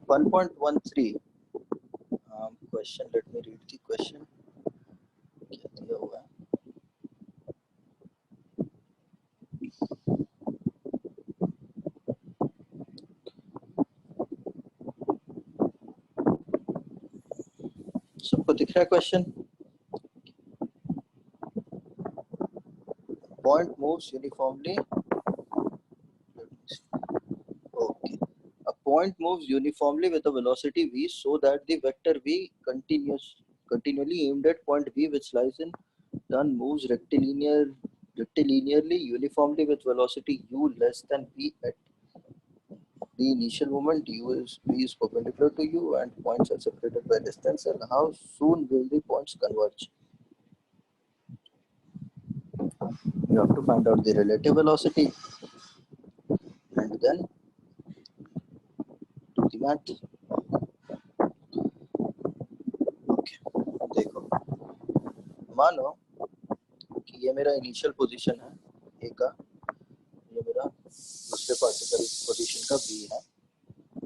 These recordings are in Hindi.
1.13 question. Let me read the question. क्या दिया हुआ है? सबको दिख रहा है question? Point moves uniformly. Okay. A point moves uniformly with a velocity v so that the vector v continually aimed at point v which lies in turn moves rectilinearly uniformly with velocity u less than v at the initial moment v is perpendicular to u and points are separated by distance. And how soon will the points converge? You have to find out the relative velocity and then do the math. Okay, देखो, मानो कि ये मेरा इनिशियल पोजीशन है ए का, ये मेरा दूसरे पार्टिकल पोजीशन का बी है,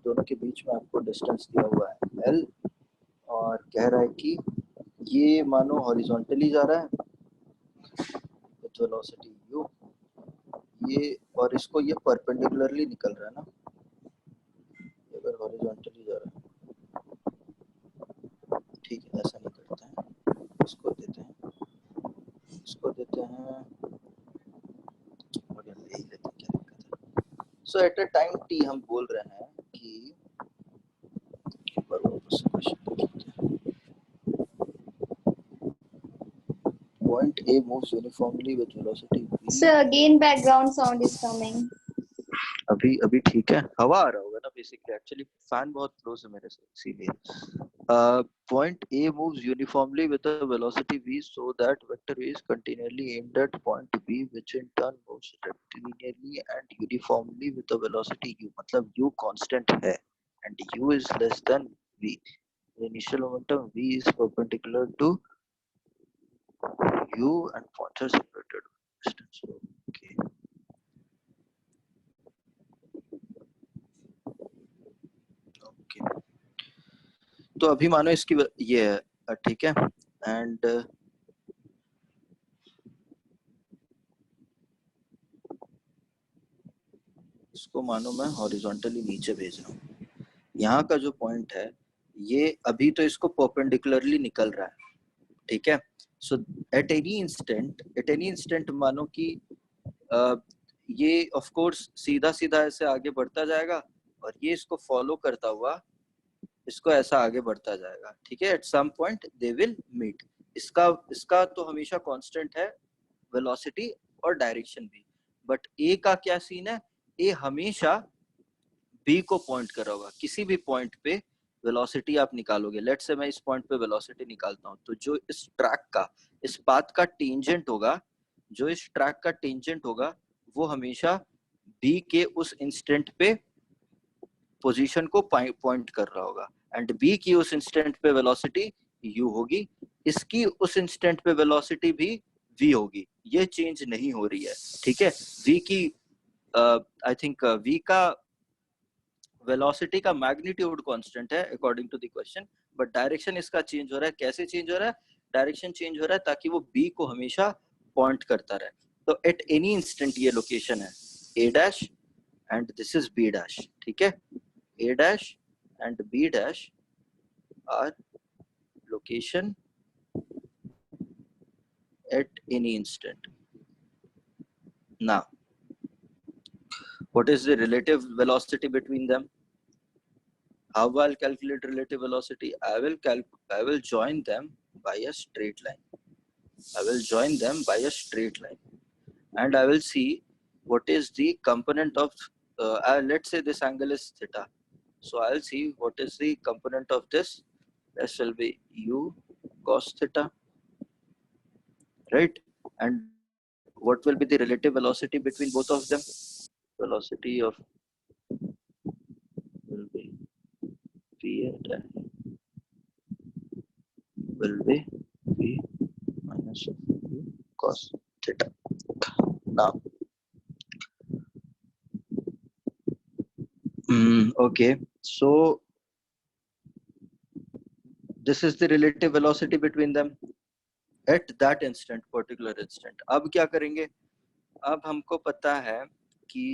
दोनों के बीच में आपको डिस्टेंस दिया हुआ है एल और कह रहा है कि ये मानो हॉरिजॉन्टली जा रहा है विद वेलोसिटी u, ये और इसको ये परपेंडिकुलरली निकल रहा है ना, अगर हॉरिजॉन्टली जा रहा है, ठीक है, ऐसा नहीं करते हैं, इसको देते हैं और यही लेते हैं, क्या दिक्कत है? सो एट अ टाइम t हम बोल रहे हैं कि point A moves uniformly with velocity v. Sir, again background sound is coming. अभी ठीक है, हवा आ रहा होगा ना बेसिकली, एक्चुअली फैन बहुत क्लोज है मेरे से इसीलिए. Point A moves uniformly with a velocity v so that vector v is continually aimed at point B which in turn moves rectilinearly and uniformly with a velocity u. मतलब u constant है and u is less than v. The initial momentum v is perpendicular to u and points are separated by distance. Okay. Okay. तो अभी मानो इसकी ये है, ठीक है, एंड इसको मानो मैं हॉरिजॉन्टली नीचे भेज रहा हूँ. यहाँ का जो पॉइंट है ये अभी तो इसको परपेंडिकुलरली निकल रहा है, ठीक है. सो एट एनी इंस्टेंट मानो कि ये ऑफ कोर्स सीधा ऐसे आगे बढ़ता जाएगा और ये इसको फॉलो करता हुआ इसको ऐसा आगे बढ़ता जाएगा, ठीक है. At some point they will meet. इसका तो हमेशा कांस्टेंट है वेलोसिटी और डायरेक्शन भी, बट ए का क्या सीन है, ए हमेशा बी को पॉइंट कर रहा होगा. किसी भी पॉइंट पे वेलोसिटी आप निकालोगे, लेट्स से मैं इस पॉइंट पे वेलोसिटी निकालता हूँ, तो जो इस ट्रैक का, इस पाथ का टेंजेंट होगा, जो इस ट्रैक का टेंजेंट होगा वो हमेशा बी के उस इंस्टेंट पे पोजीशन को पॉइंट कर रहा होगा एंड बी की उस इंस्टेंट पे वेलोसिटी u होगी, इसकी उस इंस्टेंट पे वेलोसिटी भी v होगी. ये चेंज नहीं हो रही है, ठीक है. v की आई थिंक v का वेलोसिटी का मैग्नीट्यूड कांस्टेंट है according to the question, but direction इसका चेंज हो रहा है. कैसे चेंज हो रहा है? डायरेक्शन चेंज हो रहा है ताकि वो b को हमेशा पॉइंट करता रहे. तो एट एनी इंस्टेंट ये लोकेशन है a dash and this is b dash, ठीक है. A dash and B dash are location at any instant. Now, what is the relative velocity between them? How I'll calculate relative velocity? I will join them by a straight line. And I will see what is the component of let's say this angle is theta. So I'll see what is the component of this. This will be u cos theta, right? And what will be the relative velocity between both of them? Velocity of will be v will be v minus u cos theta. Now, okay, so This is the relative velocity between them at that instant, particular instant. अब क्या करेंगे? अब हमको पता है कि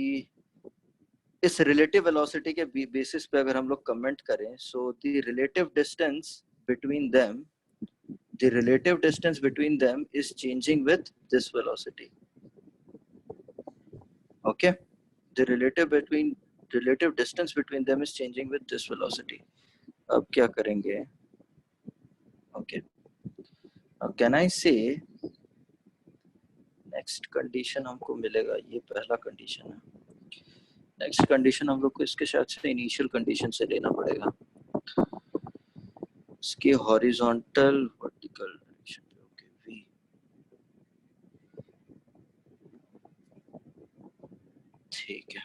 इस रिलेटिव वेलोसिटी के बेसिस पे अगर हम लोग कमेंट करें, so the relative distance between them, the relative distance between them is changing with this velocity. Okay, the relative distance between them is changing with this velocity. अब क्या करेंगे? Okay, now can I say next condition हमको मिलेगा, ये पहला कंडीशन है. नेक्स्ट कंडीशन हम लोग को इसके शायद से इनिशियल कंडीशन से लेना पड़ेगा, इसके हॉरिजॉन्टल वर्टिकल डायरेक्शन पे. ओके, v ठीक है.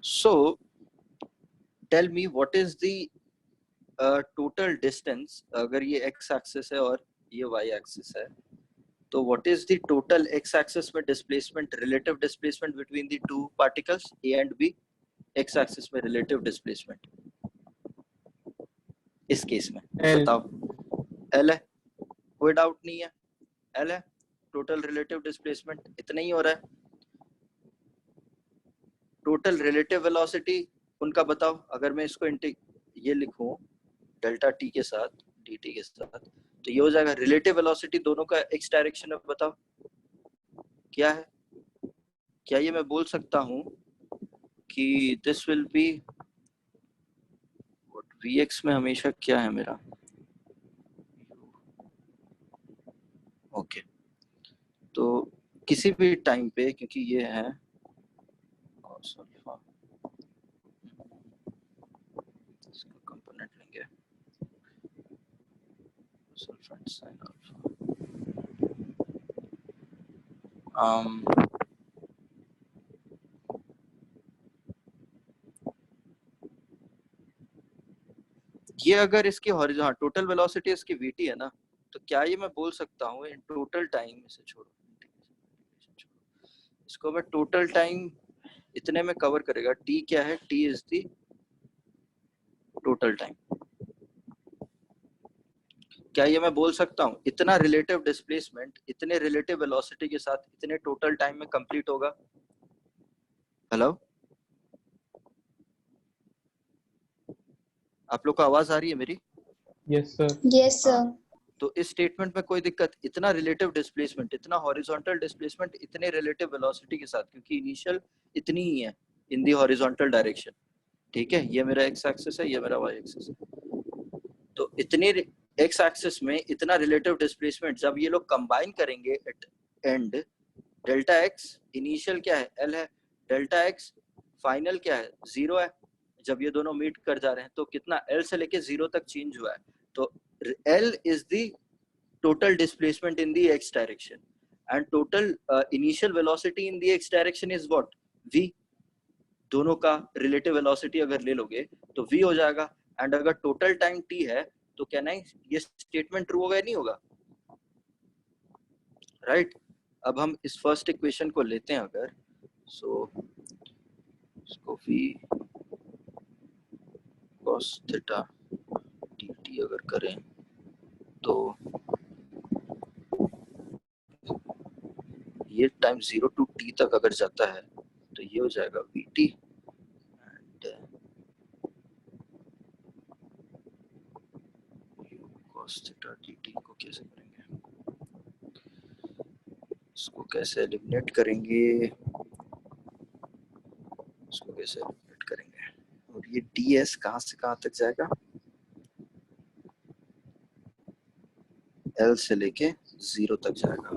So tell me what is the total distance, अगर ये x axis है और ये y axis है, तो what is the total x axis में displacement, relative displacement between the two particles a and b? x axis में relative displacement इस केस में L. बताओ. l है, कोई डाउट नहीं है, l है. टोटल रिलेटिव डिस्प्लेसमेंट इतना ही हो रहा है. टोटल रिलेटिव वेलोसिटी उनका बताओ. अगर मैं इसको ये लिखूं डेल्टा टी के साथ dt के साथ, तो ये हो जाएगा रिलेटिव वेलोसिटी दोनों का x डायरेक्शन में. बताओ क्या है? क्या ये मैं बोल सकता हूं कि दिस विल बी vx में हमेशा क्या है मेरा? ओके, तो किसी भी टाइम पे, क्योंकि ये है cos अल्फा, इसका कंपोनेंट लेंगे cos alpha and sin alpha. ये अगर इसकी हॉरिजॉन्टल टोटल वेलोसिटी इसकी vt है ना, तो क्या ये मैं बोल सकता हूँ इन टोटल टाइम, इसे छोड़ो, इसको मैं टोटल टाइम इतने में कवर करेगा. t क्या है? t is the total time. क्या ये मैं बोल सकता हूँ इतना रिलेटिव डिस्प्लेसमेंट इतने रिलेटिव वेलोसिटी के साथ इतने टोटल टाइम में कंप्लीट होगा? हेलो, आप लोग को आवाज आ रही है मेरी? Yes, sir. Yes, sir. तो इस स्टेटमेंट में कोई दिक्कत, इतना रिलेटिव डिस्प्लेसमेंट, इतना हॉरिजॉन्टल डिस्प्लेसमेंट इतने रिलेटिव वेलोसिटी के साथ, क्योंकि इनिशियल इतनी ही है इन दी हॉरिजॉन्टल डायरेक्शन. ठीक है, ये मेरा x एक्सिस है, ये मेरा y एक्सिस है. तो इतने x एक्सिस में इतना रिलेटिव डिस्प्लेसमेंट जब ये लोग कंबाइन करेंगे at end, delta x initial क्या है? l है. डेल्टा x फाइनल क्या है? 0 है. जब ये दोनों मीट कर जा रहे हैं तो कितना l से लेके 0 तक चेंज हुआ है. तो l is the total displacement in the x direction and total initial velocity in the x direction is what? v. दोनों का रिलेटिव वेलोसिटी अगर ले लोगे तो v हो जाएगा. एंड अगर टोटल टाइम t है तो क्या नहीं ये स्टेटमेंट ट्रू होगा या नहीं होगा? राइट. अब हम इस फर्स्ट इक्वेशन को लेते हैं अगर, सो इसको v cos थीटा dt अगर करें तो ये टाइम 0 to t तक अगर जाता है तो ये हो जाएगा vt and cos theta dt को कैसे करेंगे? इसको कैसे एलिमिनेट करेंगे? इसको कैसे एलिमिनेट करेंगे? और ये ds कहाँ से कहाँ तक जाएगा? l से लेके 0 तक जाएगा.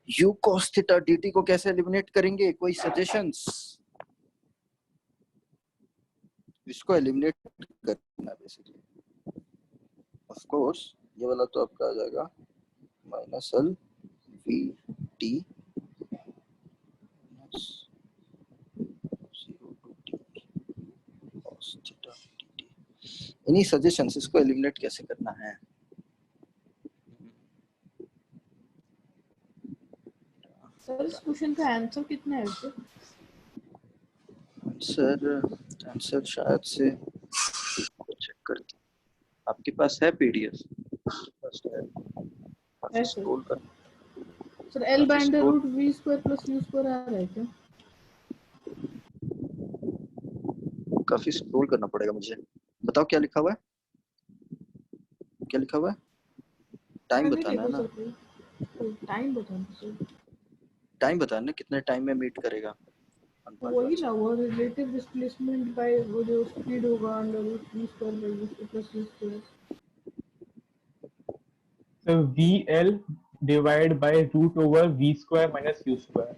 u cos थीटा dt को कैसे एलिमिनेट करेंगे? कोई सजेशंस? इसको एलिमिनेट करना बेसिकली, ऑफ कोर्स ये वाला तो आपका आ जाएगा minus l v t 0 to t cos theta dt. Any suggestions इसको एलिमिनेट कैसे करना है? इस क्वेश्चन का आंसर कितना है वैसे? आंसर शायद से चेक करते हैं। आपके पास है पीडीएफ? बस है, है सर। स्क्रॉल कर। Sir L by under scroll- root v square plus u square आ रहा है क्या? काफी स्क्रॉल करना पड़ेगा मुझे। बताओ क्या लिखा हुआ है, क्या लिखा हुआ है? टाइम मैं नहीं बताना है देखा ना, सर, कोई टाइम बताना सर। टाइम बताना है, कितने टाइम में मीट करेगा वही 1.1 ना, वो रिलेटिव डिस्प्लेसमेंट बाय वो जो स्पीड होगा under root v square by u square plus u square. So VL divided by root over V square minus U square.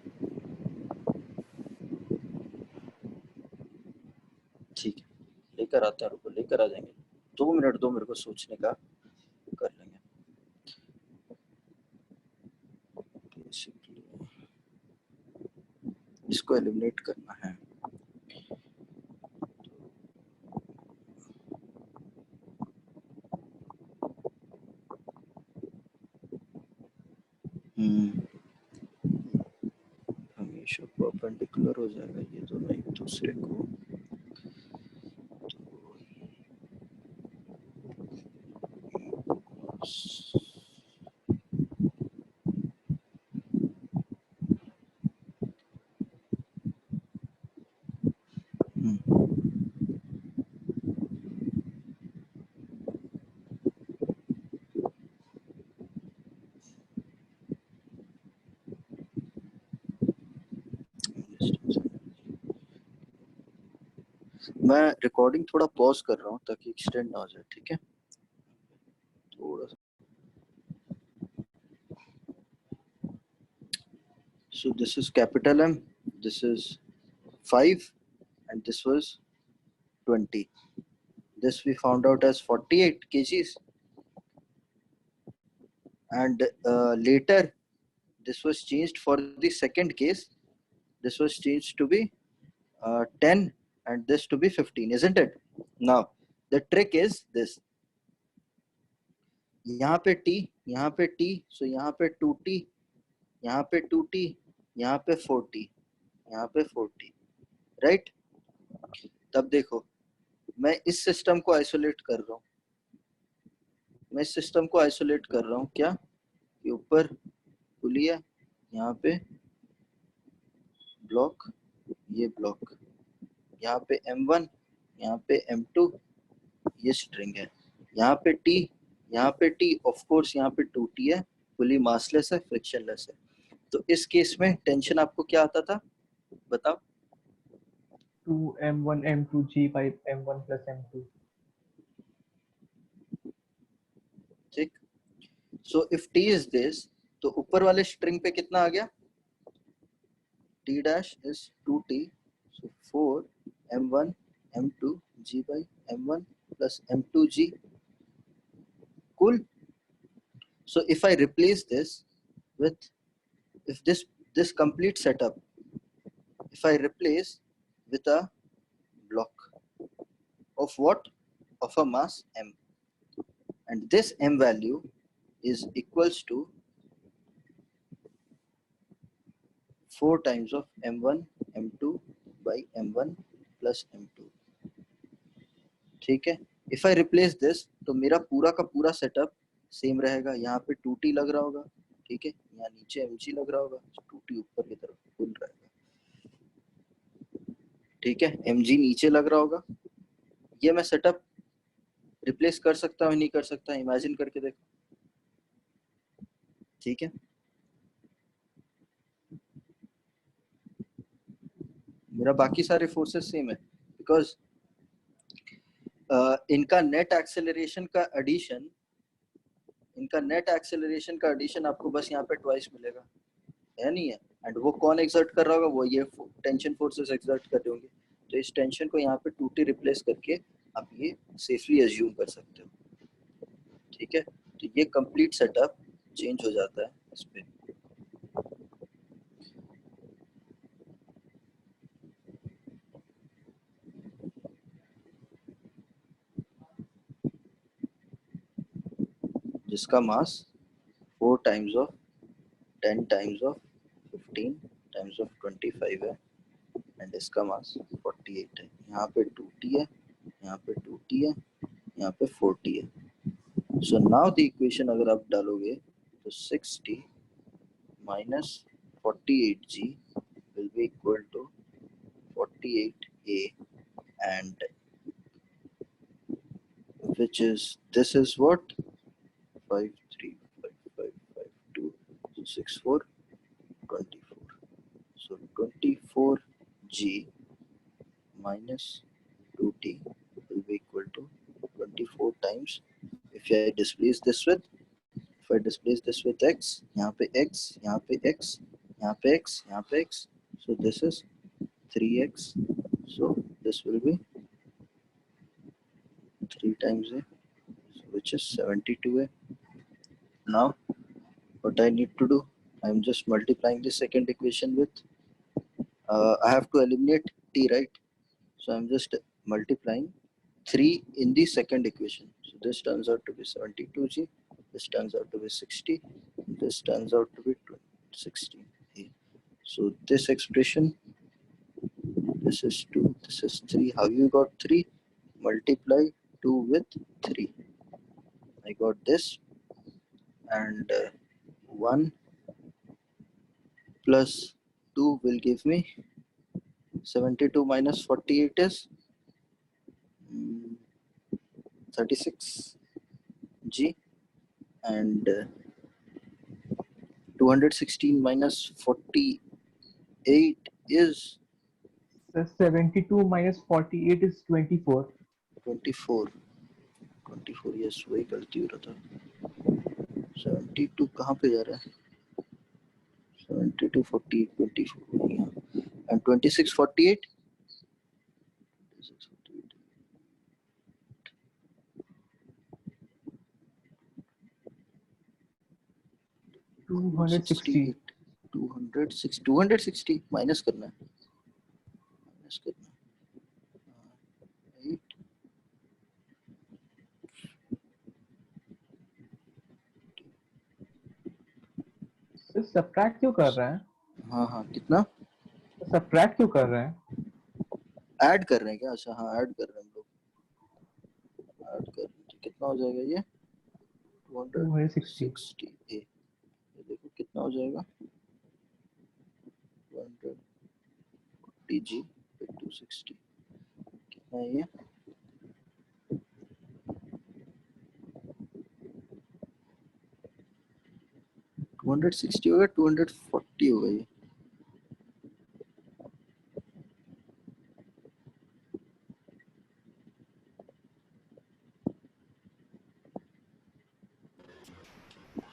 ठीक है, लेकर आते हैं, रुको लेकर आ जाएंगे। 2 मिनट दो मेरे को सोचने का, कर लेंगे। Basically, इसको एलिमिनेट करना है। हमेशा परपेंडिकुलर हो जाएगा ये दोनों एक दूसरे को। मैं रिकॉर्डिंग थोड़ा पॉज कर रहा हूँ ताकि एक्सटेंड ना हो जाए, ठीक है? थोड़ा सा। So this is capital M, this is 5, and this was 20. This we found out as 48 kgs, and later this was changed for the second case. This was changed to be 10 and this to be 15, isn't it? Now the trick is this. यहाँ पे t, यहाँ पे t, so यहाँ पे 2t, यहाँ पे 2t, यहाँ पे 4t, यहाँ पे 4t, राइट? तब देखो मैं इस सिस्टम को आइसोलेट कर रहा हूँ, मैं इस सिस्टम को आइसोलेट कर रहा हूँ क्या? कि ऊपर पुली है, यहाँ पे ब्लॉक, ये ब्लॉक, यहाँ पे M1, यहाँ पे M2, ये स्ट्रिंग है, यहाँ पे T, यहाँ पे T, ऑफ कोर्स यहाँ पे 2T है, पुली मासलेस है, फ्रिक्शनलेस है। तो इस केस में टेंशन आपको क्या आता था, बताओ? 2m1 m2 g by m1 plus m2. ठीक, so if T is this, तो ऊपर वाले स्ट्रिंग पे कितना आ गया? T dash is 2T, so 4 m1 m2 g by m1 plus m2 g. Cool. So if I replace this with, if this complete setup, if I replace with a block of what? Of a mass m, and this m value is equals to 4 times of m1 m2 by m1 plus m2, ठीक है? If I replace this, तो मेरा पूरा का पूरा सेटअप सेम रहेगा। यहाँ पे 2T लग रहा होगा, ठीक है? यहाँ नीचे mg लग रहा होगा, 2T ऊपर की तरफ फुल रहेगा, ठीक है? mg नीचे लग रहा होगा। ये मैं सेटअप रिप्लेस कर सकता हूँ, नहीं कर सकता, इमेजिन करके देखो, ठीक है? मेरा बाकी सारे फोर्सेस सेम है, बिकॉज इनका नेट एक्सेलरेशन का एडिशन, इनका नेट एक्सेलरेशन का एडिशन आपको बस यहाँ पे ट्वाइस मिलेगा, है नहीं है? एंड वो कौन एक्सर्ट कर रहा होगा? वो ये टेंशन फोर्सेस एक्सर्ट कर रहे होंगे। तो इस टेंशन को यहाँ पे 2T रिप्लेस करके आप ये सेफली अज्यूम कर सकते हो, ठीक है? तो ये कंप्लीट सेटअप चेंज हो जाता है इस पे। जिसका मास 4 times of 10 times of 15 times of 25 है एंड इसका मास 48 है। यहाँ पे 2t है, यहाँ पे 2t है, यहाँ पे 4t है। सो नाउ द इक्वेशन अगर आप डालोगे तो 6t minus 48g will be equal to 48a, and which is, this is what, 53552, so 64 24. So 24g minus 2t will be equal to 24 times, if I displace this with, x, यहाँ पे x, यहाँ पे x, यहाँ पे x, यहाँ पे x, so this is 3x, so this will be 3 times a, so which is 72a. Now what I need to do, I am just multiplying the second equation with, I have to eliminate t, right? So I am just multiplying 3 in the second equation. So this turns out to be 72g, this turns out to be 60, this turns out to be 16. So this expression, this is 2, this is 3. How you got 3? Multiply 2 with 3. I got this, and 1 plus 2 will give me 72 minus 48 is 36g, and 216 minus 48 is 72 minus 48 is 24. 24. yes, वही गलती हो रहा था। 72 कहाँ पे जा रहा है? 72 48 24 and 26 48. 260. 260 माइनस करना है, माइनस करना है। 8 सब्ट्रैक्ट क्यों कर रहे हैं? हाँ कितना सब्ट्रैक्ट क्यों कर रहे हैं? ऐड कर रहे हैं क्या? अच्छा हाँ ऐड कर रहे हैं हम लोग, ऐड कर रहे हैं। तो कितना हो जाएगा ये? 260 ये देखो कितना हो जाएगा, 240g पे 260 कितना है ये? टू 260 होगा, 240 होगा ये।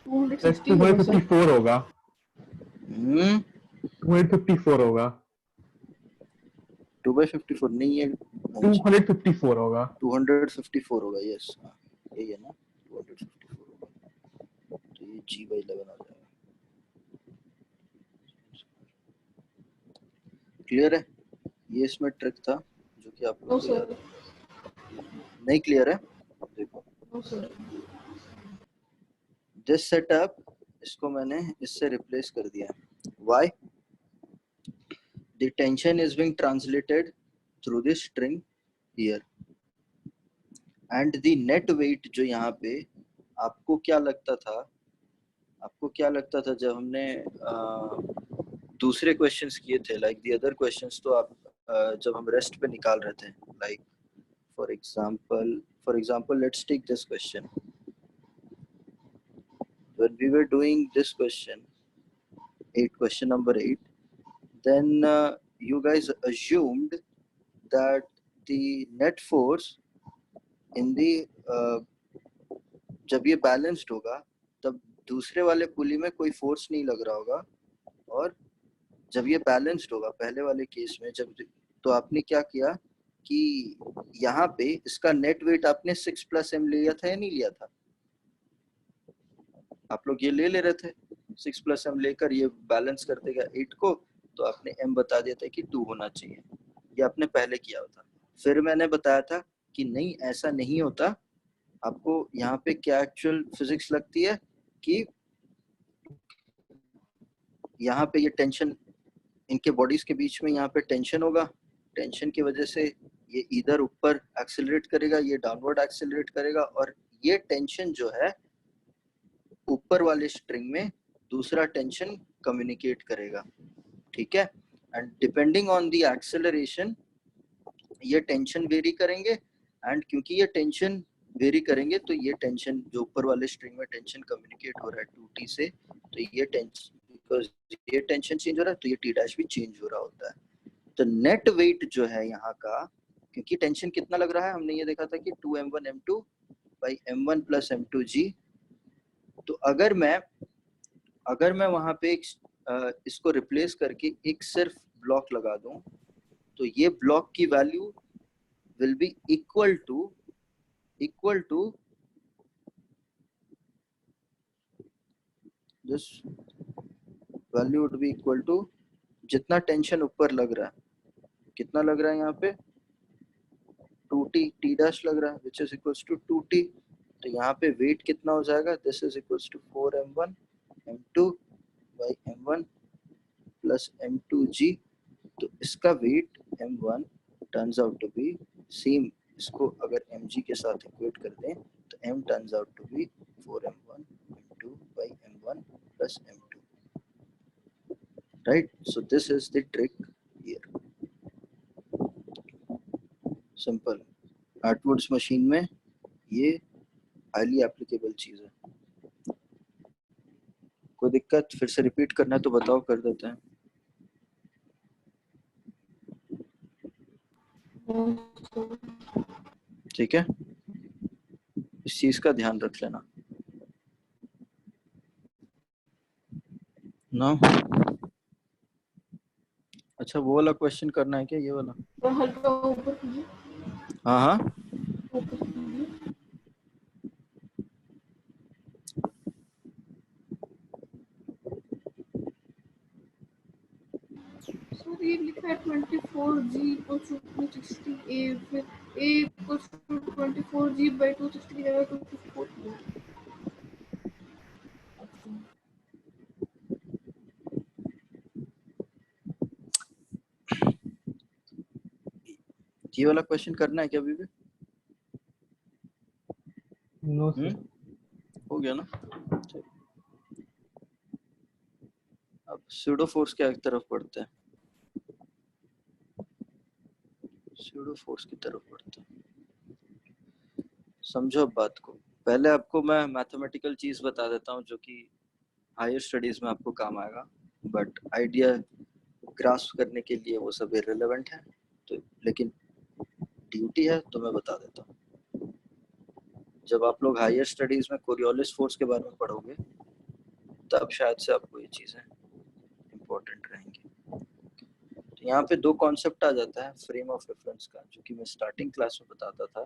$260 254 होगा। 254 होगा। 2/54 नहीं है, 254 होगा। 254 होगा, यस यही है ना, 254 होगा। तो ये g/11 आ जाएगा। क्लियर है? ये इसमें ट्रिक था जो कि आप लोग को याद नहीं। क्लियर है? देखो दिस सेटअप, इसको मैंने इससे रिप्लेस कर दिया। Why? The tension is being translated through this string here, and the net weight जो यहाँ पे आपको क्या लगता था, जब हमने दूसरे क्वेश्चंस किए थे, लाइक द अदर क्वेश्चंस, तो आप जब हम रेस्ट पे निकाल रहे थे, like for example let's take this question. When we were doing this question number 8, then you guys assumed that the net force in the जब ये बैलेंस्ड होगा तब दूसरे वाले पुली में कोई फोर्स नहीं लग रहा होगा, और जब ये बैलेंस्ड होगा पहले वाले केस में, जब तो आपने क्या किया कि यहाँ पे इसका नेट वेट आपने 6 + m लिया था या नहीं लिया था? आप लोग ये ले रहे थे 6 + m लेकर, ये बैलेंस कर देगा 8 को, तो आपने m बता दिया था कि 2 होना चाहिए। ये आपने पहले किया था। फिर मैंने बताया था कि नहीं ऐसा नहीं होता, आपको यहाँ पे क्या एक्चुअल फिजिक्स लगती है कि यहाँ पे ये टेंशन इनके बॉडीज के बीच में यहाँ पे टेंशन होगा, टेंशन की वजह से ये इधर ऊपर एक्सेलरेट करेगा, ये डाउनवर्ड एक्सेलरेट करेगा, और ये टेंशन जो है ऊपर वाले स्ट्रिंग में दूसरा टेंशन कम्युनिकेट करेगा, ठीक है। And depending on the acceleration ये टेंशन वेरी करेंगे, एंड क्योंकि ये टेंशन वेरी करेंगे तो ये टेंशन जो ऊपर वाले स्ट्रिंग में टेंशन कम्युनिकेट हो रहा है 2t से, तो ये टेंशन, बिकॉज ये टेंशन चेंज हो रहा है तो ये t डैश भी चेंज हो रहा होता है। तो नेट वेट जो है यहाँ का, क्योंकि टेंशन कितना लग रहा है, हमने ये देखा था कि 2m1m2 by m1 plus m2g। तो अगर मैं वहां पे इसको रिप्लेस करके एक सिर्फ ब्लॉक लगा दूं, तो ये ब्लॉक की value will be equal to this value would be equal to जितना टेंशन ऊपर लग रहा है, कितना लग रहा है यहाँ पे 2t t डैश लग रहा है, which is equals to 2t। तो यहाँ पे वेट कितना हो जाएगा, this is equals to 4m1 m2 by m1 plus m2g। तो इसका weight m1 turns out to be same, इसको अगर mg के साथ इक्वेट कर दें तो m turns out to be 4m1 m2 by m1 plus m2, right? So this is the trick here, simple। Atwood's machine में ये हाईली एप्लीकेबल चीज है। कोई दिक्कत, फिर से रिपीट करना है तो बताओ, कर देते हैं। ठीक है, इस चीज का ध्यान रख लेना ना। अच्छा, वो वाला क्वेश्चन करना है क्या, ये वाला? तो हल्का ऊपर कीजिए, हाँ हाँ, ऊपर कीजिए। सर ये लिखा है 24g equals to 260a, फिर a equals to 24g by 260 की जगह 240 है। ये वाला क्वेश्चन करना है क्या अभी भी? No sir. हो गया ना। अब स्यूडो फोर्स क्या तरफ बढ़ते हैं, स्यूडो फोर्स की तरफ बढ़ते हैं। समझो अब बात को, पहले आपको मैं मैथमेटिकल चीज बता देता हूँ जो कि हायर स्टडीज में आपको काम आएगा, बट आइडिया ग्रास्प करने के लिए वो सब इररिलेवेंट है, तो लेकिन ड्यूटी है तो मैं बता देता हूँ। जब आप लोग हायर स्टडीज में कोरियोलिस फोर्स के बारे में पढ़ोगे तब शायद से आपको ये चीजें इम्पोर्टेंट रहेंगी। तो यहाँ पे दो कॉन्सेप्ट आ जाता है फ्रेम ऑफ रेफरेंस का, जो कि मैं स्टार्टिंग क्लास में बताता था,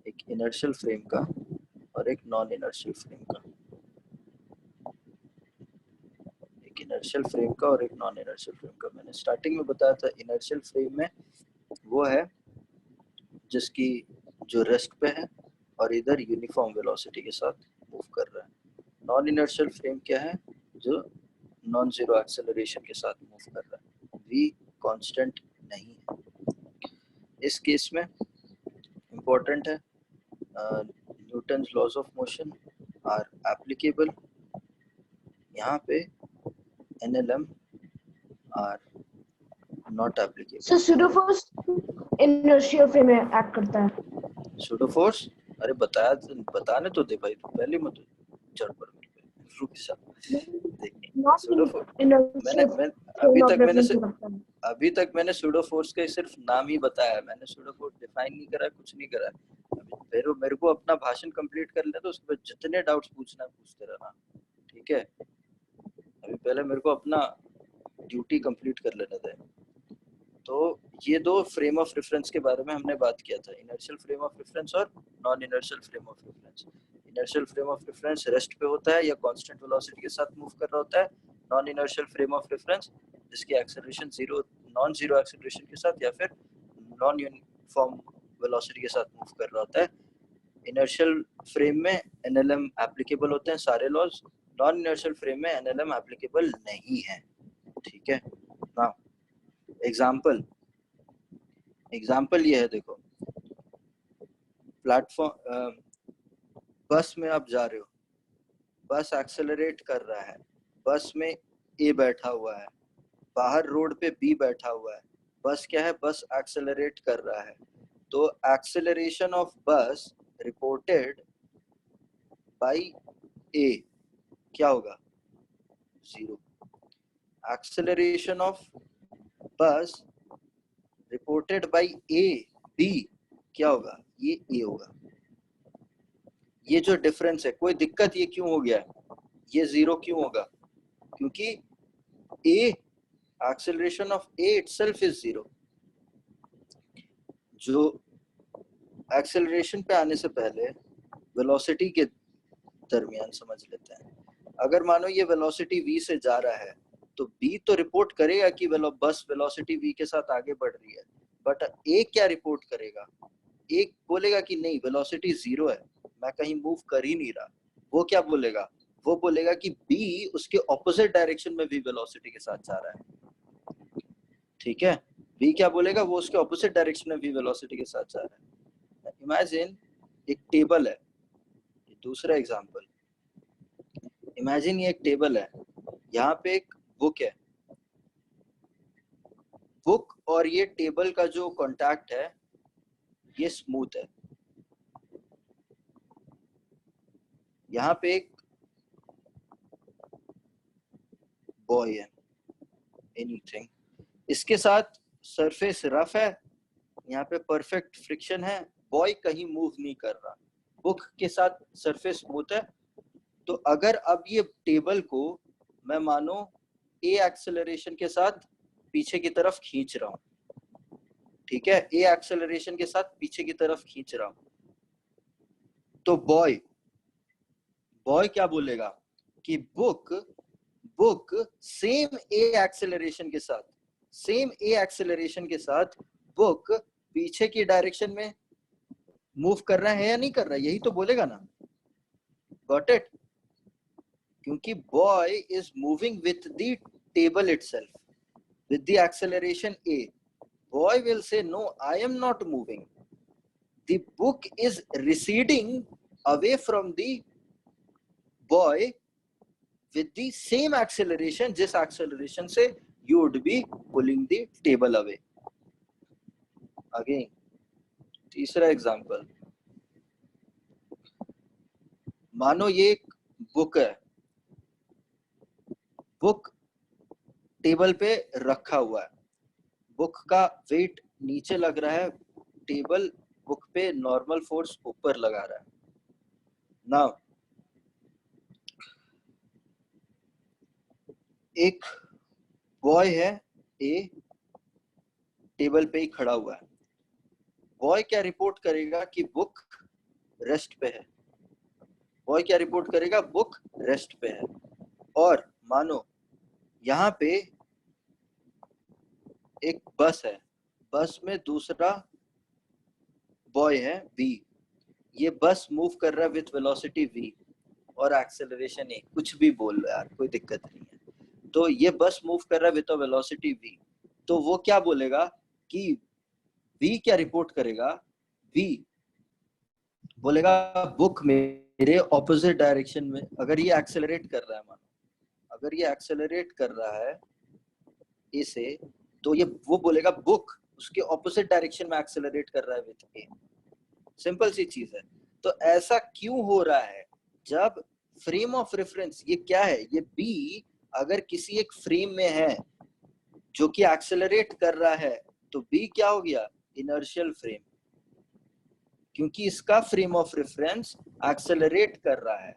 एक इनर्शियल फ्रेम का और एक नॉन इनर्शियल फ्रेम का, एक इनर्शियल फ्रेम का और एक नॉन इनर्शियल फ्रेम का। मैंने स्टार्टिंग में बताया था इनर्शियल फ्रेम में वो है जिसकी जो रेस्ट पे है और इधर यूनिफॉर्म वेलोसिटी के साथ मूव कर रहा है। नॉन इनर्शियल फ्रेम क्या है, जो नॉन जीरो एक्सेलरेशन के साथ मूव कर रहा है, v कांस्टेंट नहीं है। इस केस में इम्पोर्टेंट है Newton's laws of motion are applicable. यहाँ पे NLM are not applicable. So pseudo force inertial frame में एक्ट करता है। स्यूडो फोर्स, अरे बताने तो दे भाई, तो पहले मत चढ़ पर रुक जा। नॉट स्यूडो फोर्स इनर्शियल अभी तक मैंने स्यूडो फोर्स का सिर्फ नाम ही बताया, मैंने स्यूडो फोर्स डिफाइन नहीं करा, कुछ नहीं करा। अभी मेरे को अपना भाषण कंप्लीट कर ले, तो उसके बाद जितने डाउट्स पूछना पूछते रहना, ठीक है। अभी पहले मेरे को अपना ड्यूटी कंप्लीट कर लेने दे। तो ये दो फ्रेम ऑफ रेफरेंस के बारे में हमने बात किया था, इनर्शियल फ्रेम ऑफ रेफरेंस और non inertial frame of reference. Inertial frame of reference rest पे होता है या कांस्टेंट वेलोसिटी के साथ मूव कर रहा होता है। Non inertial frame of reference जिसकी एक्सेलरेशन नॉन जीरो एक्सेलरेशन के साथ या फिर नॉन यूनिफॉर्म वेलोसिटी के साथ मूव कर रहा होता है। इनर्शियल फ्रेम में NLM एप्लीकेबल होते हैं सारे लॉज, नॉन इनर्शियल फ्रेम में NLM एप्लीकेबल नहीं है, ठीक है ना। एग्जाम्पल ये है, देखो प्लेटफॉर्म, बस में आप जा रहे हो, बस एक्सेलरेट कर रहा है, बस में ए बैठा हुआ है, बाहर रोड पे बी बैठा हुआ है, बस क्या है, बस एक्सेलरेट कर रहा है, तो एक्सेलरेशन ऑफ बस रिपोर्टेड बाय ए क्या होगा, 0। एक्सेलरेशन ऑफ बस रिपोर्टेड बाय ए बी क्या होगा, ये ए होगा। ये जो डिफरेंस है, कोई दिक्कत ये क्यों हो गया है, ये 0 क्यों होगा, क्योंकि a acceleration of a itself is 0। जो एक्सेलरेशन पे आने से पहले वेलोसिटी के दरमियान समझ लेते हैं, अगर मानो ये वेलोसिटी v से जा रहा है तो b तो रिपोर्ट करेगा कि बस वेलोसिटी v के साथ आगे बढ़ रही है, बट a क्या रिपोर्ट करेगा, एक बोलेगा कि नहीं वेलोसिटी 0 है, मैं कहीं मूव कर ही नहीं रहा। वो क्या बोलेगा, वो बोलेगा कि b उसके ऑपोजिट डायरेक्शन में भी वेलोसिटी के साथ जा रहा है। ठीक है, b क्या बोलेगा, वो उसके ऑपोजिट डायरेक्शन में भी वेलोसिटी के साथ जा रहा है। इमेजिन एक टेबल है, दूसरा एग्जांपल, इमेजिन ये एक टेबल है, यहाँ पे एक बुक है, बुक और ये टेबल का जो कांटेक्ट है ये स्मूथ है। यहाँ पे एक बॉय है, एनीथिंग, इसके साथ सरफेस रफ है, यहाँ पे परफेक्ट फ्रिक्शन है, बॉय कहीं मूव नहीं कर रहा, बुक के साथ सरफेस स्मूथ है। तो अगर अब ये टेबल को मैं मानो ए एक्सेलरेशन के साथ पीछे की तरफ खींच रहा हूं, ठीक है, ए एक्सेलरेशन के साथ पीछे की तरफ खींच रहा हूं, तो बॉय क्या बोलेगा कि बुक सेम ए एक्सेलरेशन के साथ बुक पीछे की डायरेक्शन में मूव कर रहा है या नहीं कर रहा है, यही तो बोलेगा ना। Got it? क्योंकि boy is moving with the table itself with the acceleration a, boy will say no, I am not moving, the book is receding away from the boy with the same acceleration, जिस acceleration से you would be pulling the table away. Again, तीसरा एग्जांपल, मानो ये एक बुक है, बुक टेबल पे रखा हुआ है, बुक का वेट नीचे लग रहा है, टेबल बुक पे नॉर्मल फोर्स ऊपर लगा रहा है। नाउ एक बॉय है ए, टेबल पे ही खड़ा हुआ है, बॉय क्या रिपोर्ट करेगा कि बुक रेस्ट पे है, बॉय क्या रिपोर्ट करेगा, बुक रेस्ट पे है। और मानो यहाँ पे एक बस है, बस में दूसरा बॉय है बी, ये बस मूव कर रहा है विथ वेलोसिटी v और एक्सेलरेशन a, कुछ भी बोल लो यार, कोई दिक्कत नहीं है। तो ये बस मूव कर रहा है विथ वेलोसिटी v, तो वो क्या बोलेगा कि v क्या रिपोर्ट करेगा, v बोलेगा बुक मेरे ऑपोजिट डायरेक्शन में, अगर ये एक्सेलरेट कर रहा है, मानो अगर ये एक्सेलरेट कर रहा है ए से, तो ये वो बोलेगा बुक उसके ऑपोजिट डायरेक्शन में एक्सेलरेट कर रहा है विथ ए। सिंपल सी चीज है। तो ऐसा क्यों हो रहा है, जब फ्रेम ऑफ रेफरेंस ये क्या है, ये बी अगर किसी एक फ्रेम में है जो कि एक्सेलरेट कर रहा है, तो बी क्या हो गया, इनर्शियल फ्रेम, क्योंकि इसका फ्रेम ऑफ रेफरेंस एक्सेलरेट कर रहा है।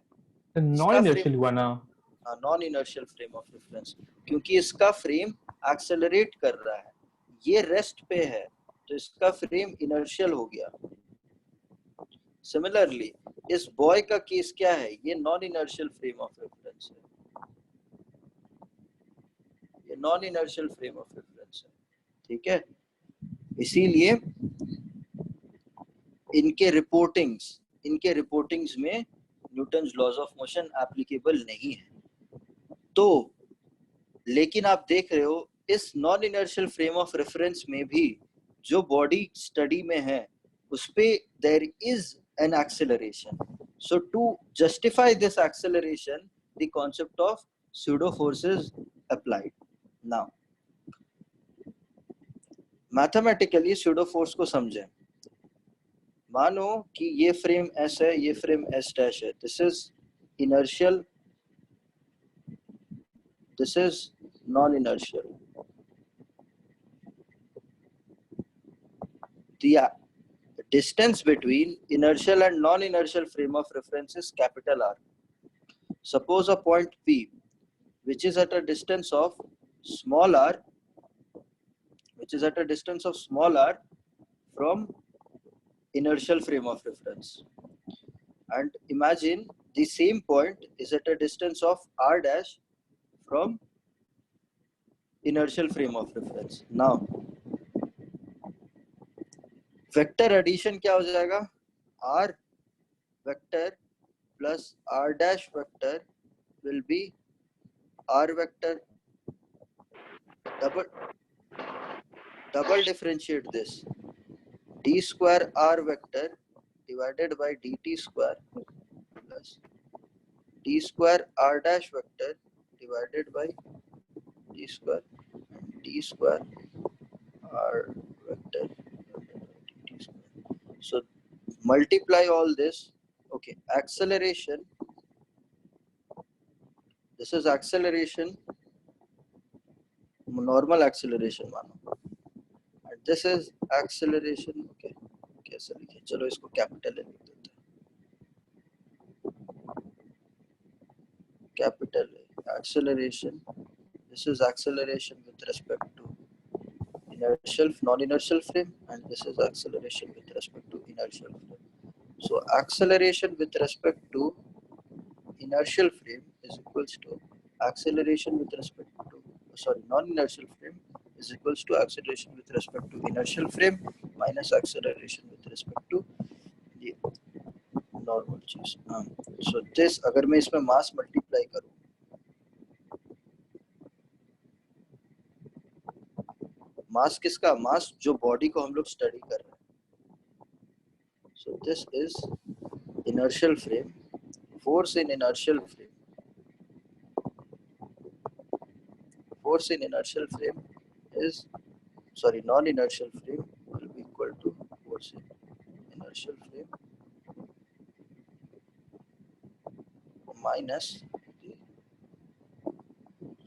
नॉन इनर्शियल हुआ ना, non inertial frame of reference, क्योंकि इसका फ्रेम एक्सेलरेट कर रहा है, ये रेस्ट पे है, तो इसका फ्रेम इनर्शियल हो गया। सिमिलरली इस बॉय का केस क्या है, ये non inertial frame of reference है, ये non inertial frame of reference है, ठीक है। इसीलिए इनके रिपोर्टिंग्स में Newton's laws of motion applicable नहीं है। तो लेकिन आप देख रहे हो इस non inertial frame of reference में भी जो बॉडी स्टडी में है उस पे there is an acceleration. So to justify this acceleration the concept of pseudo force is applied. Now mathematically pseudo force को समझें. मानो कि ये फ्रेम S है, ये फ्रेम S डैश है. This is inertial, this is non-inertial. The distance between inertial and non-inertial frame of reference is capital R. Suppose a point P, which is at a distance of small r, from inertial frame of reference. And imagine the same point is at a distance of r dash from inertial frame of reference. Now vector addition क्या हो जाएगा? r vector plus r dash vector will be r vector. Double differentiate this. d square r vector divided by dt square plus d square r dash vector divided by d square r vector. So multiply all this. Okay, acceleration. This is acceleration, normal acceleration मानो. And this is acceleration. Okay, कैसे लिखें? चलो इसको कैपिटल लिख देते हैं. Capital acceleration. This is acceleration with respect to inertial, non-inertial frame, and this is acceleration with respect to inertial frame. So acceleration with respect to inertial frame is equals to acceleration with respect to non-inertial frame is equals to acceleration with respect to inertial frame minus acceleration with respect to the normal चीज. So this अगर मैं इसमें मास मल्टीप्लाई करूँ, मास किसका? मास जो बॉडी को हम लोग स्टडी कर रहे हैं. So this is inertial frame, force in inertial frame. Force in inertial frame is, non-inertial frame will be equal to force in inertial frame minus the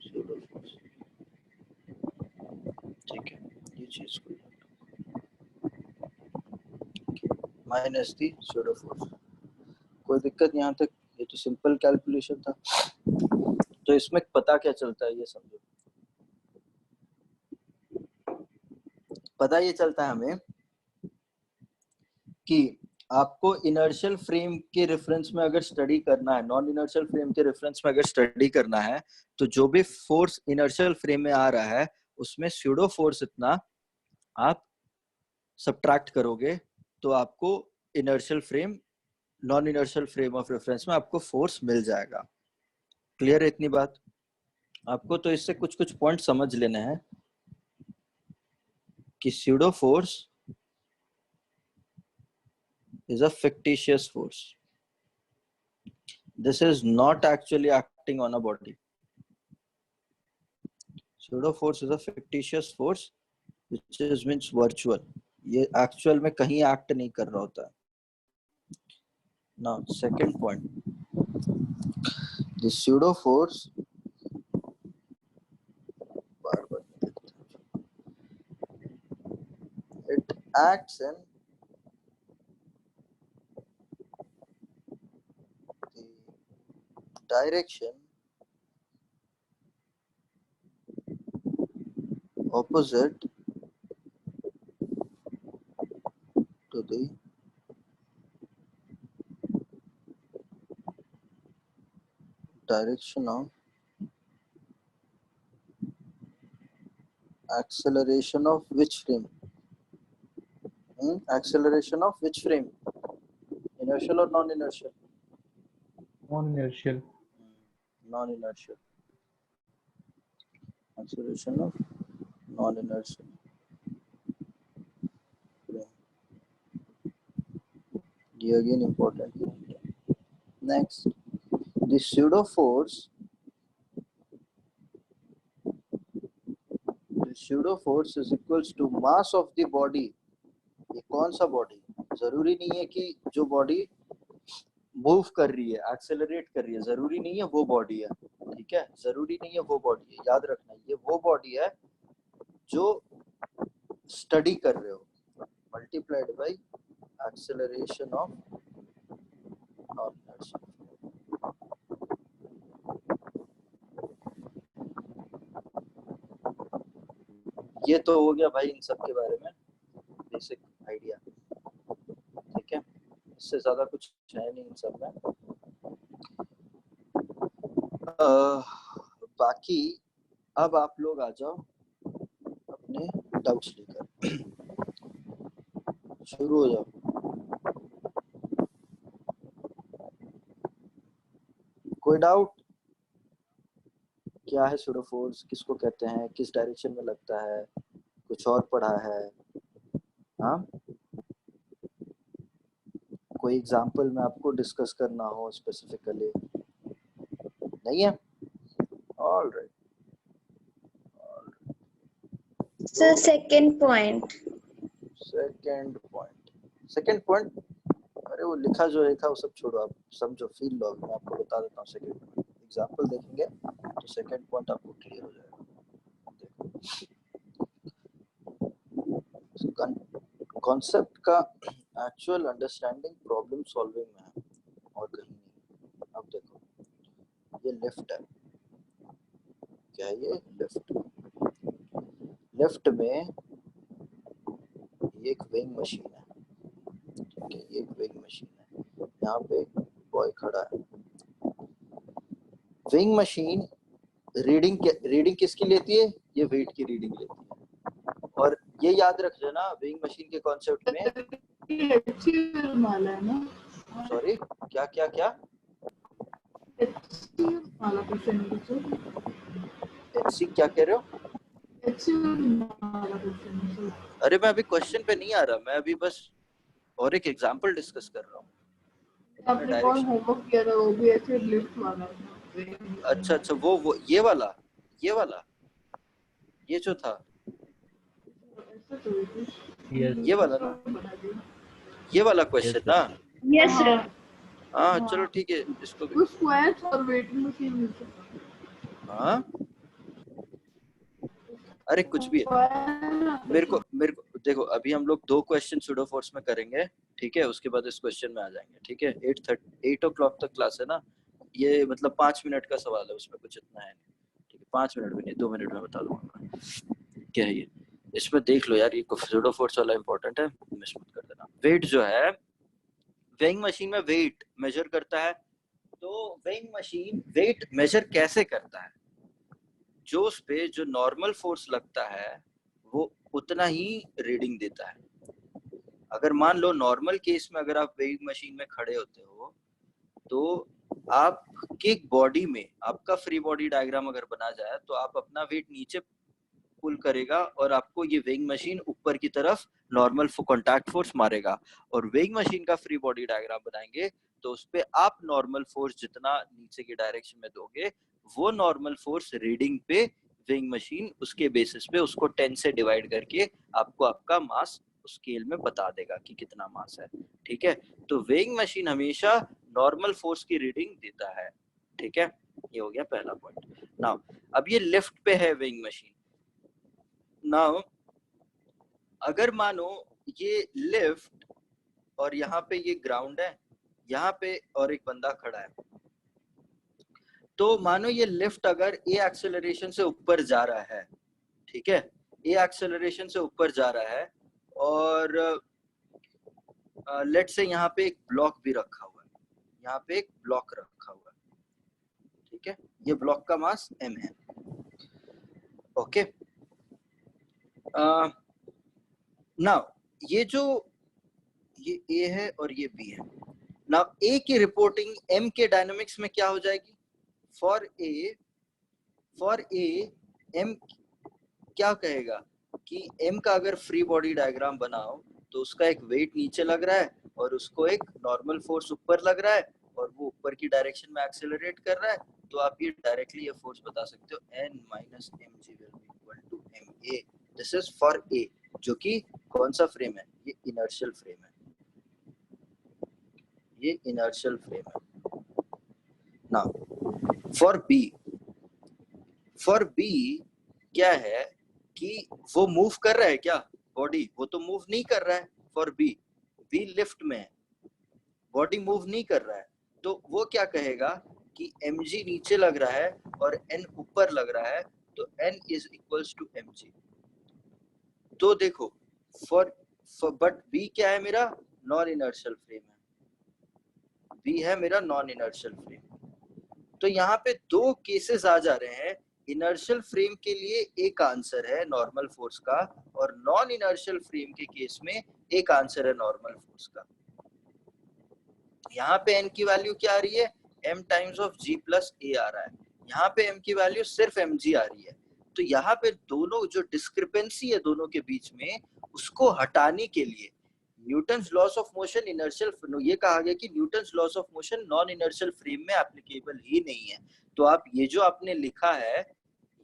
pseudo force. ठीक है, ये चीज को माइनस दी pseudo force. कोई दिक्कत यहाँ तक? ये तो सिंपल कैलकुलेशन था. तो इसमें पता क्या चलता है ये समझो. पता ये चलता है हमें कि आपको इनर्शियल फ्रेम के रेफरेंस में अगर स्टडी करना है, नॉन इनर्शियल फ्रेम के रेफरेंस में अगर स्टडी करना है, तो जो भी फोर्स इनर्शियल फ्रेम में आ रहा है उसमें स्यूडो फोर्स इतना आप सब्ट्रैक्ट करोगे तो आपको inertial frame, non inertial frame of reference में आपको फोर्स मिल जाएगा. क्लियर है इतनी बात? आपको तो इससे कुछ कुछ पॉइंट समझ लेने हैं कि pseudo force is a fictitious force. This is not actually acting on a body. Pseudo force is a fictitious force which is means virtual. ये actual में कहीं act नहीं कर रहा होता. Now second point, the pseudo force it acts in the direction opposite to the direction of acceleration of which frame? Acceleration of which frame? Inertial or non-inertial? Non-inertial. Non-inertial. Acceleration of non inertial ये अगेन important point है. Next, the pseudo force is equals to mass of the body. ये कौन सा बॉडी? जरूरी नहीं है कि जो बॉडी मूव कर रही है, एक्सेलरेट कर रही है, जरूरी नहीं है वो बॉडी है, ठीक है, जरूरी नहीं है वो बॉडी है, याद रखना ये वो बॉडी है जो स्टडी कर रहे हो, multiplied by acceleration of non inertial. ये तो हो गया भाई इन सब के बारे में बेसिक आइडिया, ठीक है, इससे ज्यादा कुछ है नहीं इन सब में. बाकी अब आप लोग आ जाओ अपने डाउट्स लेकर, शुरू हो जाओ. कोई डाउट? क्या है सूडो फोर्स, किसको कहते हैं, किस डायरेक्शन में लगता है, कुछ और पढ़ा है? हाँ, कोई एग्जांपल में आपको डिस्कस करना हो स्पेसिफिकली? नहीं है? All right. So second point. Second point, अरे वो लिखा जो लिखा वो सब छोड़ो, आप समझो, फील लो. मैं आपको बता देता हूँ. सेकंड पॉइंट एग्जांपल देखेंगे तो सेकंड पॉइंट आपको क्लियर हो जाएगा. कॉन्सेप्ट का एक्चुअल अंडरस्टैंडिंग प्रॉब्लम सॉल्विंग में है और कहीं नहीं. अब देखो ये लिफ्ट है, क्या है ये? लिफ्ट में ये एक वेइंग मशीन है, ठीक है, ये एक वेइंग मशीन है. यहाँ पे एक बॉय खड़ा है. वेइंग मशीन रीडिंग किसकी लेती है? ये वेट की रीडिंग लेती है. और ये याद रख लेना वेइंग मशीन के कॉन्सेप्ट में. HCl माला है ना? सॉरी, क्या क्या क्या? HCl माला क्वेश्चन है सर. HC क्या कह रहे हो? HCl माला क्वेश्चन है सर. अरे मैं अभी क्वेश्चन पे नहीं आ रहा, मैं अभी बस और एक एग्जांपल डिस्कस कर रहा हूँ. आपने कौन होमवर्क किया था? वो भी ऐसे लिफ्ट वाला था. अच्छा अच्छा, वो ये वाला ये जो था ऐसा तो Yes. ये वाला ना, ये वाला क्वेश्चन ना. Yes, sir. हाँ चलो ठीक है, इसको भी. वो स्क्वायर और वेटिंग मशीन मिल सकता हाँ, अरे कुछ भी है. मेरे को देखो, अभी हम लोग 2 क्वेश्चन सूडो फोर्स में करेंगे, ठीक है, उसके बाद इस क्वेश्चन में आ जाएंगे, ठीक है. 8 o'clock तक क्लास है ना, ये मतलब 5 मिनट का सवाल है, उसमें कुछ इतना है नहीं, ठीक है. 5 मिनट भी नहीं, 2 मिनट में बता दूंगा क्या है ये. इसमें देख लो यार, ये सूडो फोर्स वाला इंपॉर्टेंट है, मिस मत कर देना. वेट जो है, वेइंग मशीन में वेट मेजर करता है. तो वेइंग मशीन वेट मेजर कैसे करता है? जो उस पे जो नॉर्मल फोर्स लगता है वो उतना ही रीडिंग देता है. अगर मान लो नॉर्मल केस में अगर आप वेइंग मशीन में खड़े होते हो तो आपके बॉडी में, आपका फ्री बॉडी डायग्राम अगर बना जाए तो आप अपना वेट नीचे पुल करेगा और आपको ये वेइंग मशीन ऊपर की तरफ नॉर्मल कॉन्टैक्ट फोर्स मारेगा. और वेइंग मशीन का फ्री बॉडी डायग्राम बनाएंगे तो उस पे आप नॉर्मल फोर्स जितना नीचे की डायरेक्शन में दोगे, वो नॉर्मल फोर्स रीडिंग पे वेइंग मशीन उसके बेसिस पे उसको 10 से डिवाइड करके आपको आपका मास स्केल में बता देगा कि कितना मास है, ठीक है. तो वेइंग मशीन हमेशा नॉर्मल फोर्स की रीडिंग देता है, ठीक है. ये हो गया पहला पॉइंट. नाउ अब ये लिफ्ट पे है वेइंग मशीन. नाउ अगर मानो ये लिफ्ट और यहाँ पे ये ग्राउंड है, यहाँ पे और एक बंदा खड़ा है, तो मानो ये लिफ्ट अगर ए एक्सेलरेशन से ऊपर जा रहा है, ठीक है, ए एक्सेलरेशन से ऊपर जा रहा है और लेट्स से यहाँ पे एक ब्लॉक भी रखा हुआ है, यहाँ पे एक ब्लॉक रखा हुआ है, ठीक है. ये ब्लॉक का मास m है, ओके. नाउ ये जो ये A है और ये B है. नाउ A की रिपोर्टिंग M के डायनामिक्स में क्या हो जाएगी? फॉर A M क्या कहेगा कि m का अगर फ्री बॉडी डायग्राम बनाओ तो उसका एक वेट नीचे लग रहा है और उसको एक नॉर्मल फोर्स ऊपर लग रहा है और वो ऊपर की डायरेक्शन में एक्सेलरेट कर रहा है, तो आप ये डायरेक्टली ये फोर्स बता सकते हो n minus mg will be equal to ma। This is for a, जो कि कौन सा फ्रेम है, ये इनर्शियल फ्रेम है, ये इनर्शियल फ्रेम है। नाउ फॉर b क्या है कि वो मूव कर रहा है क्या बॉडी, वो तो मूव नहीं कर रहा है। फॉर बी लिफ्ट में है, बॉडी मूव नहीं कर रहा है, तो वो क्या कहेगा कि mg नीचे लग रहा है और n ऊपर लग रहा है, तो n is equals to mg। तो देखो फॉर बट b क्या है, मेरा नॉन इनर्शियल फ्रेम है, b है मेरा नॉन इनर्शियल फ्रेम। तो यहाँ पे दो केसेस आ जा रहे हैं, इनर्शियल फ्रेम के लिए एक आंसर है नॉर्मल फोर्स का और नॉन इनर्शियल फ्रेम के केस में एक आंसर है नॉर्मल फोर्स का। यहाँ पे n की वैल्यू क्या आ रही है, m times of g plus a आ रहा है, यहाँ पे m की वैल्यू सिर्फ mg आ रही है। तो यहाँ पे दोनों जो डिस्क्रिपेंसी है दोनों के बीच में, उसको हटाने के लिए Newton's laws of motion inertial, ये कहा गया कि Newton's laws of motion non inertial frame में एप्लीकेबल ही नहीं है। तो आप ये जो आपने लिखा है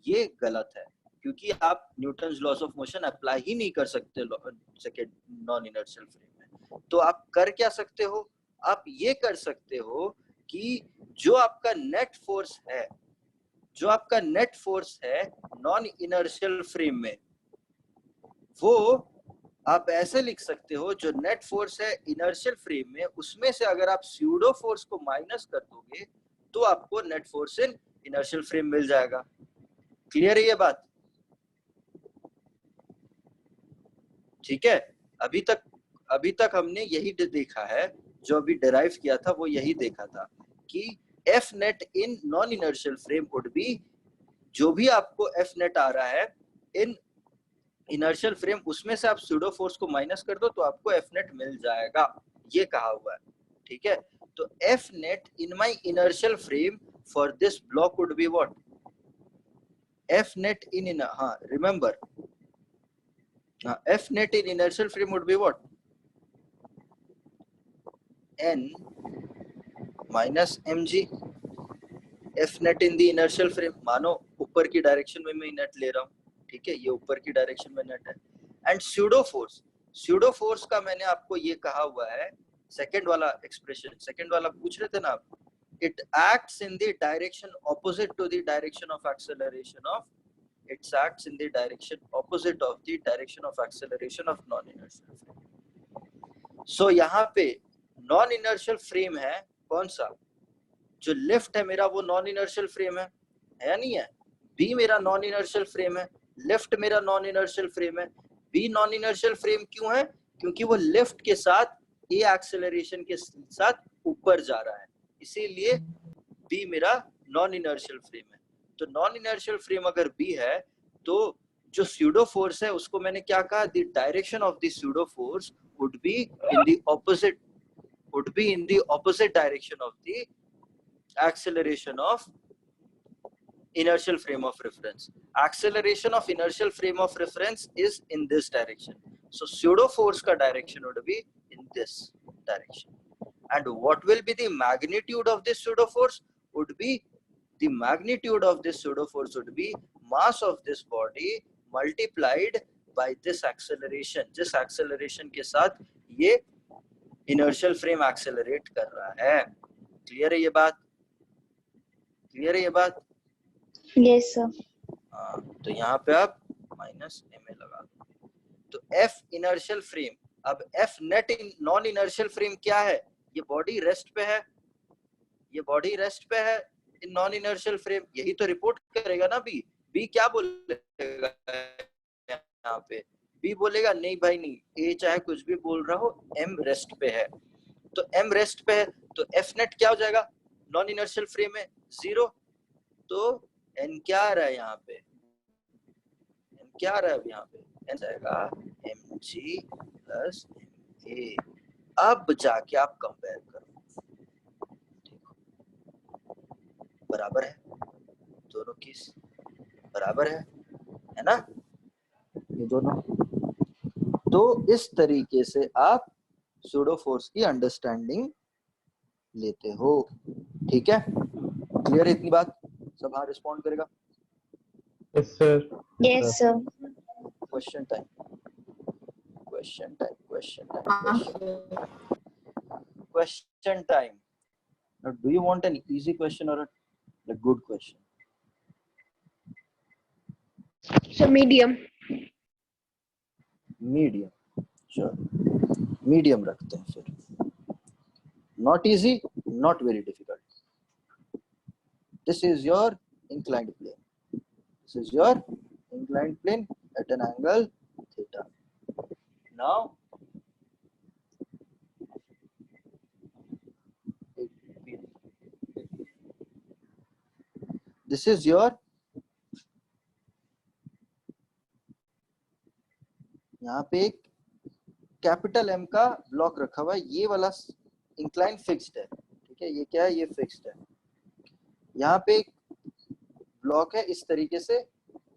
ये गलत है, क्योंकि आप Newton's laws of motion apply ही नहीं कर सकते सेकेंड नॉन इनर्शियल फ्रेम में। तो आप कर क्या सकते हो, आप ये कर सकते हो कि जो आपका नेट फोर्स है, जो आपका नेट फोर्स है नॉन इनर्शियल फ्रेम में, वो आप ऐसे लिख सकते हो, जो नेट फोर्स है इनर्शियल फ्रेम में उसमें से अगर आप स्यूडो फोर्स को माइनस कर दोगे तो आपको net force in inertial frame मिल जाएगा। क्लियर है ये बात? ठीक है, अभी तक हमने यही देखा है, जो अभी डिराइव किया था वो यही देखा था कि F net in non inertial frame would B, जो भी आपको एफ नेट आ रहा है इन इनर्शियल फ्रेम उसमें से आप स्यूडो फोर्स को माइनस कर दो तो आपको एफ नेट मिल जाएगा, ये कहा हुआ है। ठीक है, तो F net in my inertial frame for this block would be what, F net in हाँ remember, F net in inertial frame would be what, n minus mg। F net in the inertial frame, मानो ऊपर की डायरेक्शन में मैं नेट ले रहा हूँ, ठीक है, ये ऊपर की डायरेक्शन में नेट है। एंड स्यूडो फोर्स का मैंने आपको ये कहा हुआ है, सेकंड वाला एक्सप्रेशन, सेकंड वाला पूछ रहे थे ना आप, it acts in the direction opposite to the direction of acceleration of, it's acts in the direction opposite of the direction of acceleration of non inertial frame. So यहाँ पे नॉन इनर्शियल फ्रेम है कौन सा, जो लेफ्ट है मेरा वो नॉन इनर्शियल फ्रेम है या नहीं है, बी मेरा नॉन इनर्शियल फ्रेम है, लेफ्ट मेरा नॉन इनर्शियल फ्रेम है। बी नॉन इनर्शियल फ्रेम क्यों है, क्योंकि वो लेफ्ट के साथ ए एक्सेलरेशन के साथ ऊपर जा रहा है, इसीलिए बी मेरा नॉन इनर्शियल फ्रेम है। तो नॉन इनर्शियल फ्रेम अगर बी है तो जो स्यूडो फोर्स है उसको मैंने क्या कहा, the direction of the pseudo force would be in the opposite direction of the acceleration of inertial frame of reference. Acceleration of inertial frame of reference is in this direction. So pseudo force ka direction would be in this direction. And what will be the magnitude of this pseudo force? Would be the magnitude of this pseudo force would be mass of this body multiplied by this acceleration. जिस acceleration के साथ ये inertial frame accelerate कर रहा है। Clear है ये बात? क्लियर है ये बात? Yes, sir. हाँ, तो यहाँ पे आप माइनस एम ए लगा दो, तो एफ इनर्शियल फ्रेम। अब F net in non inertial frame क्या है, ये बॉडी रेस्ट पे है, ये बॉडी रेस्ट पे है इन नॉन इनर्शियल फ्रेम, यही तो रिपोर्ट करेगा ना बी। बी क्या बोलेगा यहाँ पे, बी बोलेगा नहीं भाई नहीं, ए चाहे कुछ भी बोल रहा हो एम रेस्ट पे है, तो एम रेस्ट पे है तो एफ नेट क्या हो जाएगा, नॉन इनर्शियल फ्रेम में 0, तो n क्या आ रहा है यहाँ पे, n क्या आ रहा है अब यहाँ पे, n जाएगा mg प्लस ma। अब जाके आप कंपेयर करो, देखो बराबर है, दोनों की बराबर है ना, ये दोनों। तो इस तरीके से आप सूडो फोर्स की अंडरस्टैंडिंग लेते हो। ठीक है, क्लियर है इतनी बात? सब हाँ रिस्पॉन्ड करेगा? Yes sir. Yes, sir. Question time, question time, question time, हाँ sir. Question time. Now, do you want an easy question or a good question? So medium. Medium. Sure. Medium रखते हैं फिर। Not easy, not very difficult. This is your inclined plane. This is your inclined plane at an angle theta. Now, this is your, यहाँ पे एक कैपिटल एम का ब्लॉक रखा हुआ है, ये वाला इंक्लाइन फिक्स्ड है, ठीक है, ये क्या है, ये फिक्स्ड है। यहाँ पे एक ब्लॉक है इस तरीके से,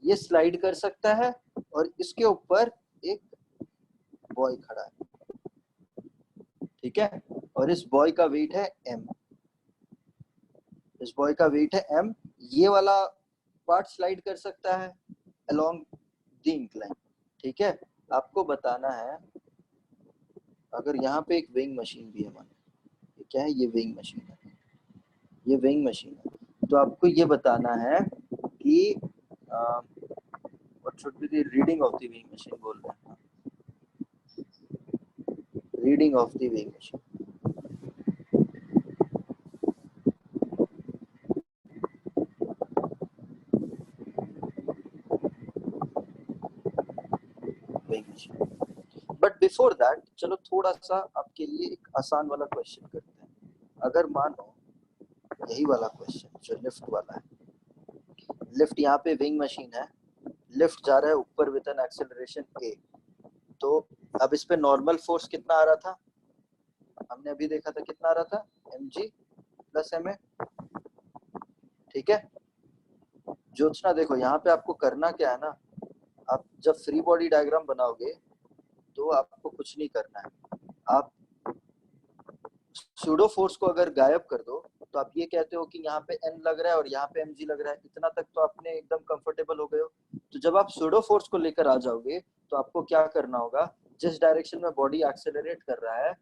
ये स्लाइड कर सकता है और इसके ऊपर एक बॉय खड़ा है, ठीक है, और इस बॉय का वेट है m, इस बॉय का वेट है m। ये वाला पार्ट स्लाइड कर सकता है अलोंग द इंक्लाइन, ठीक है। आपको बताना है, अगर यहाँ पे एक वेइंग मशीन भी है, मान ये क्या है, ये वेइंग मशीन है, ये वेइंग मशीन है, तो आपको ये बताना है कि what should be the reading of the weighing machine, बोल रहे हैं, reading of the weighing machine. But before that चलो थोड़ा सा आपके लिए एक आसान वाला क्वेश्चन करते हैं। अगर मानो यही वाला क्वेश्चन जो लिफ्ट वाला है, लिफ्ट यहाँ पे विंग मशीन है, लिफ्ट जा रहा है ऊपर विद एन एक्सेलरेशन a, तो अब इस पे नॉर्मल फोर्स कितना आ रहा था, हमने अभी देखा था कितना आ रहा था, mg प्लस ma, ठीक है। ज्योत्सना देखो यहाँ पे आपको करना क्या है ना, आप जब फ्री बॉडी डायग्राम बनाओगे तो आपको कुछ नहीं करना है, आप सूडो फोर्स को अगर गायब कर दो तो आप ये कहते हो कि यहाँ पे n लग रहा है और यहाँ पे mg लग रहा है, इतना तक तो आपने एकदम कंफर्टेबल हो गए हो। तो जब आप सूडो फोर्स को लेकर आ जाओगे तो आपको क्या करना होगा, जिस डायरेक्शन में बॉडी एक्सेलरेट कर रहा है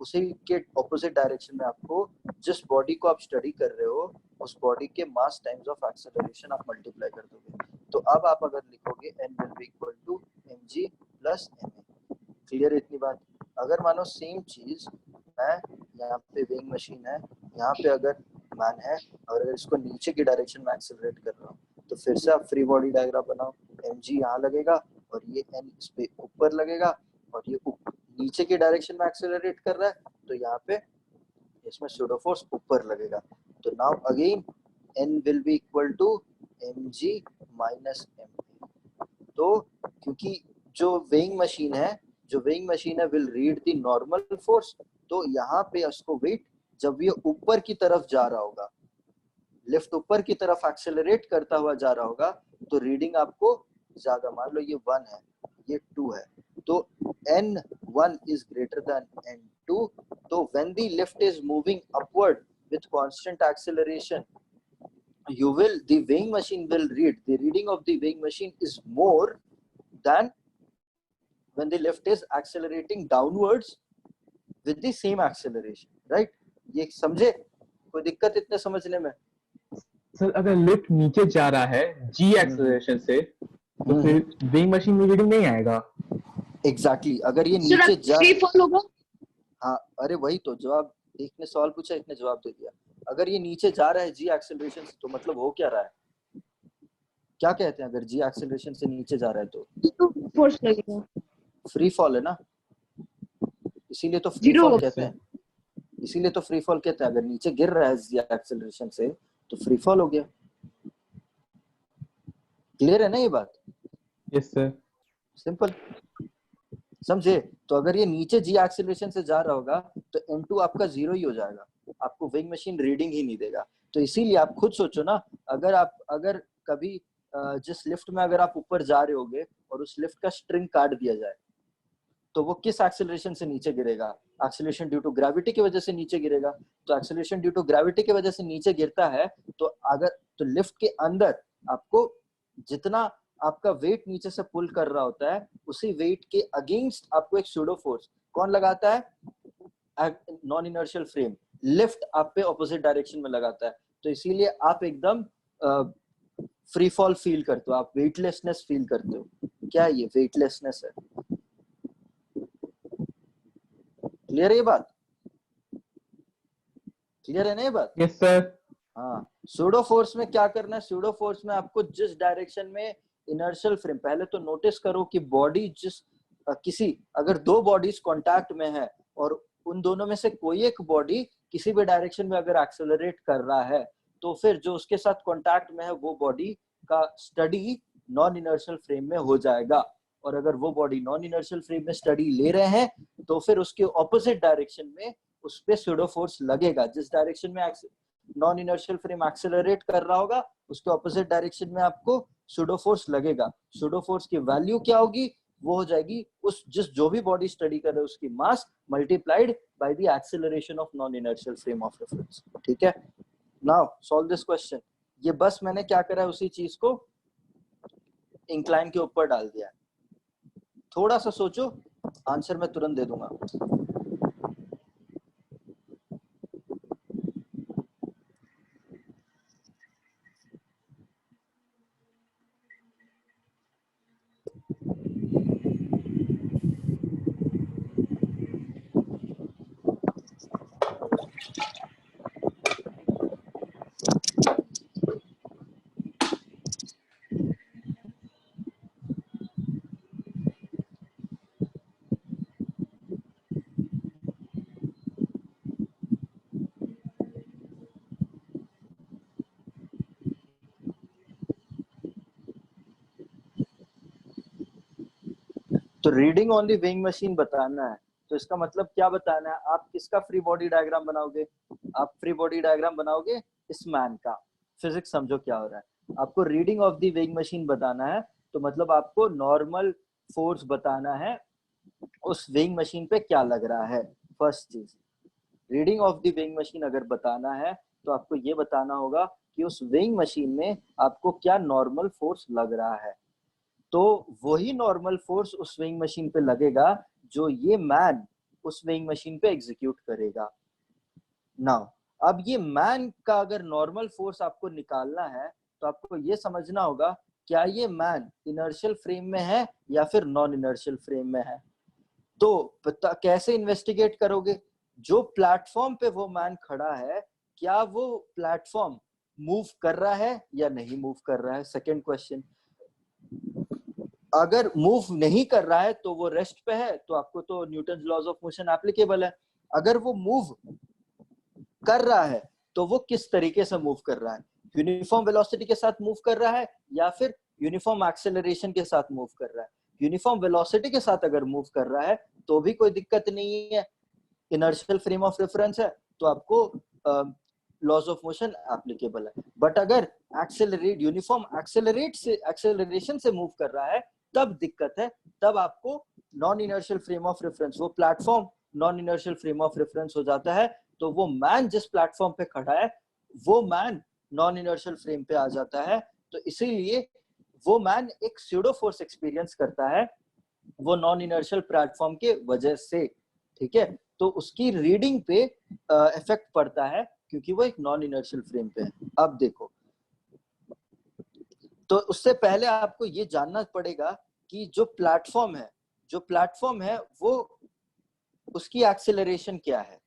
उसी के ऑपोजिट डायरेक्शन में आपको, जिस बॉडी को आप स्टडी कर रहे हो उस बॉडी के मास टाइम्स ऑफ एक्सेलरेशन आप मल्टीप्लाई कर दोगे। तो अब आप अगर लिखोगे n will be equal to mg plus ma, clear है इतनी बात? अगर मानो सेम चीज मैं, यहाँ पे वेइंग मशीन है, यहाँ पे अगर मैन है और अगर इसको नीचे की डायरेक्शन में एक्सेलरेट कर रहा हूँ, तो फिर से आप फ्री बॉडी डायग्राम बनाओ, mg यहाँ लगेगा और ये n इस पे ऊपर लगेगा और ये नीचे की डायरेक्शन में एक्सेलरेट कर रहा है, तो यहाँ पे इसमें सूडो फोर्स ऊपर लगेगा। तो now again n will be equal to mg minus ma। तो क्योंकि जो वेइंग मशीन है, जो वेइंग मशीन है will read the normal force, तो यहाँ पे उसको वेट जब ये ऊपर की तरफ जा रहा होगा, लिफ्ट ऊपर की तरफ एक्सेलरेट करता हुआ जा रहा होगा, तो रीडिंग आपको ज्यादा, मान लो ये 1 है, ये 2 है, तो n1 is greater than n2, तो when the lift is moving upward with constant acceleration, the weighing machine will read, the reading of the weighing machine is more than when the lift is accelerating downwards with the same acceleration, right? ये समझे? कोई दिक्कत इतने समझने में? सर अगर लिफ्ट नीचे जा रहा है g एक्सेलरेशन से, तो फिर वेइंग मशीन में रीडिंग नहीं आएगा। एग्जैक्टली, अगर ये नीचे जा, फ्री फॉल होगा। हाँ अरे वही तो जवाब, एक ने सवाल पूछा एक ने जवाब दे दिया। अगर ये नीचे जा रहा है g एक्सेलरेशन से, तो मतलब हो क्या रहा है, क्या कहते हैं, अगर g एक्सेलरेशन से नीचे जा रहा है तो फोर्स लगेगा, फ्री फॉल है ना, इसीलिए तो फ्री फॉल कहते हैं, इसीलिए तो फ्री फॉल कहते हैं। अगर नीचे गिर रहा है g एक्सेलरेशन से तो फ्री फॉल हो गया। क्लियर है ना ये बात? Yes sir. सिंपल, समझे? तो अगर ये नीचे g एक्सेलरेशन से जा रहा होगा तो n2 आपका 0 ही हो जाएगा, आपको वेइंग मशीन रीडिंग ही नहीं देगा। तो इसीलिए आप खुद सोचो ना, अगर कभी जिस लिफ्ट में अगर आप ऊपर जा रहे होगे और उस लिफ्ट का स्ट्रिंग काट दिया जाए, तो वो किस एक्सेलरेशन से नीचे गिरेगा? एक्सेलरेशन ड्यू टू ग्रेविटी की वजह से नीचे गिरेगा। तो एक्सेलरेशन ड्यू टू ग्रेविटी की वजह से नीचे गिरता है, तो अगर तो लिफ्ट के अंदर आपको जितना आपका वेट नीचे से पुल कर रहा होता है, उसी वेट के अगेंस्ट आपको एक सूडो फोर्स कौन लगाता है? नॉन इनर्शियल फ्रेम, लिफ्ट आप पे ऑपोजिट डायरेक्शन में लगाता है। तो इसीलिए आप एकदम फ्री फॉल फील करते हो, आप वेटलेसनेस फील करते हो। क्या ये वेटलेसनेस है? क्लियर है ये बात? क्लियर है ना ये बात? Yes sir. हाँ, सूडो फोर्स में क्या करना है? सूडो फोर्स में आपको जिस डायरेक्शन में इनर्शियल फ्रेम, पहले तो नोटिस करो कि बॉडी जिस किसी अगर दो बॉडीज कांटेक्ट में है और उन दोनों में से कोई एक बॉडी किसी भी डायरेक्शन में अगर एक्सेलरेट कर रहा है, तो फिर जो उसके साथ कांटेक्ट में है वो बॉडी का स्टडी नॉन इनर्शियल फ्रेम में हो जाएगा। और अगर वो बॉडी नॉन इनर्शियल फ्रेम में स्टडी ले रहे हैं, तो फिर उसके ऑपोजिट डायरेक्शन में उस पे सूडो फोर्स लगेगा। जिस डायरेक्शन में नॉन इनर्शियल फ्रेम एक्सेलरेट कर रहा होगा, उसके ऑपोजिट डायरेक्शन में आपको सूडो फोर्स लगेगा। सूडो फोर्स की वैल्यू क्या होगी? वो हो जाएगी उस जो भी बॉडी स्टडी कर रहे है उसकी mass multiplied by the acceleration of non inertial frame of reference. ठीक है, नाउ सॉल्व दिस क्वेश्चन। ये बस मैंने क्या करा है, उसी चीज को इंक्लाइन के ऊपर डाल दिया है। थोड़ा सा सोचो, आंसर मैं तुरंत दे दूंगा। तो reading on the weighing machine बताना है, तो इसका मतलब क्या बताना है? आप किसका फ्री बॉडी डायग्राम बनाओगे? आप फ्री बॉडी डायग्राम बनाओगे इस मैन का। फिजिक्स समझो क्या हो रहा है। आपको reading of the weighing machine बताना है, तो मतलब आपको नॉर्मल फोर्स बताना है उस वेइंग मशीन पे क्या लग रहा है। फर्स्ट चीज, reading of the weighing machine अगर बताना है तो आपको ये बताना होगा कि उस वेइंग मशीन में आपको क्या नॉर्मल फोर्स लग रहा है। तो वही नॉर्मल फोर्स उस वेइंग मशीन पे लगेगा जो ये मैन उस वेइंग मशीन पे एग्जीक्यूट करेगा। नाउ अब ये मैन का अगर नॉर्मल फोर्स आपको निकालना है, तो आपको ये समझना होगा क्या ये मैन इनर्शियल फ्रेम में है या फिर नॉन इनर्शियल फ्रेम में है। तो कैसे इन्वेस्टिगेट करोगे? जो प्लेटफॉर्म पे वो मैन खड़ा है, क्या वो प्लेटफॉर्म मूव कर रहा है या नहीं मूव कर रहा है? सेकंड क्वेश्चन, अगर मूव नहीं कर रहा है तो वो रेस्ट पे है, तो आपको तो Newton laws of motion applicable है। अगर वो मूव कर रहा है तो वो किस तरीके से मूव कर रहा है? यूनिफॉर्म वेलोसिटी के साथ मूव कर रहा है या फिर यूनिफॉर्म एक्सेलरेशन के साथ मूव कर रहा है? यूनिफॉर्म वेलोसिटी के साथ अगर मूव कर रहा है तो भी कोई दिक्कत नहीं है, इनर्शियल फ्रेम ऑफ रेफरेंस है, तो आपको लॉज ऑफ मोशन एप्लीकेबल है। बट अगर यूनिफॉर्म एक्सेलरेशन से मूव कर रहा है, तब दिक्कत है, तब आपको non inertial frame of reference, वो platform non inertial frame of reference हो जाता है। तो वो मैन जिस प्लेटफॉर्म पे खड़ा है वो मैन नॉन इनर्शियल फ्रेम पे आ जाता है। तो इसीलिए वो मैन एक स्यूडो फोर्स एक्सपीरियंस करता है वो नॉन इनर्शियल प्लेटफॉर्म के वजह से। ठीक है, तो उसकी रीडिंग पे इफेक्ट पड़ता है क्योंकि वो एक नॉन इनर्शियल फ्रेम पे है। अब देखो, तो उससे पहले आपको ये जानना पड़ेगा कि जो प्लेटफॉर्म है वो उसकी एक्सेलरेशन क्या है।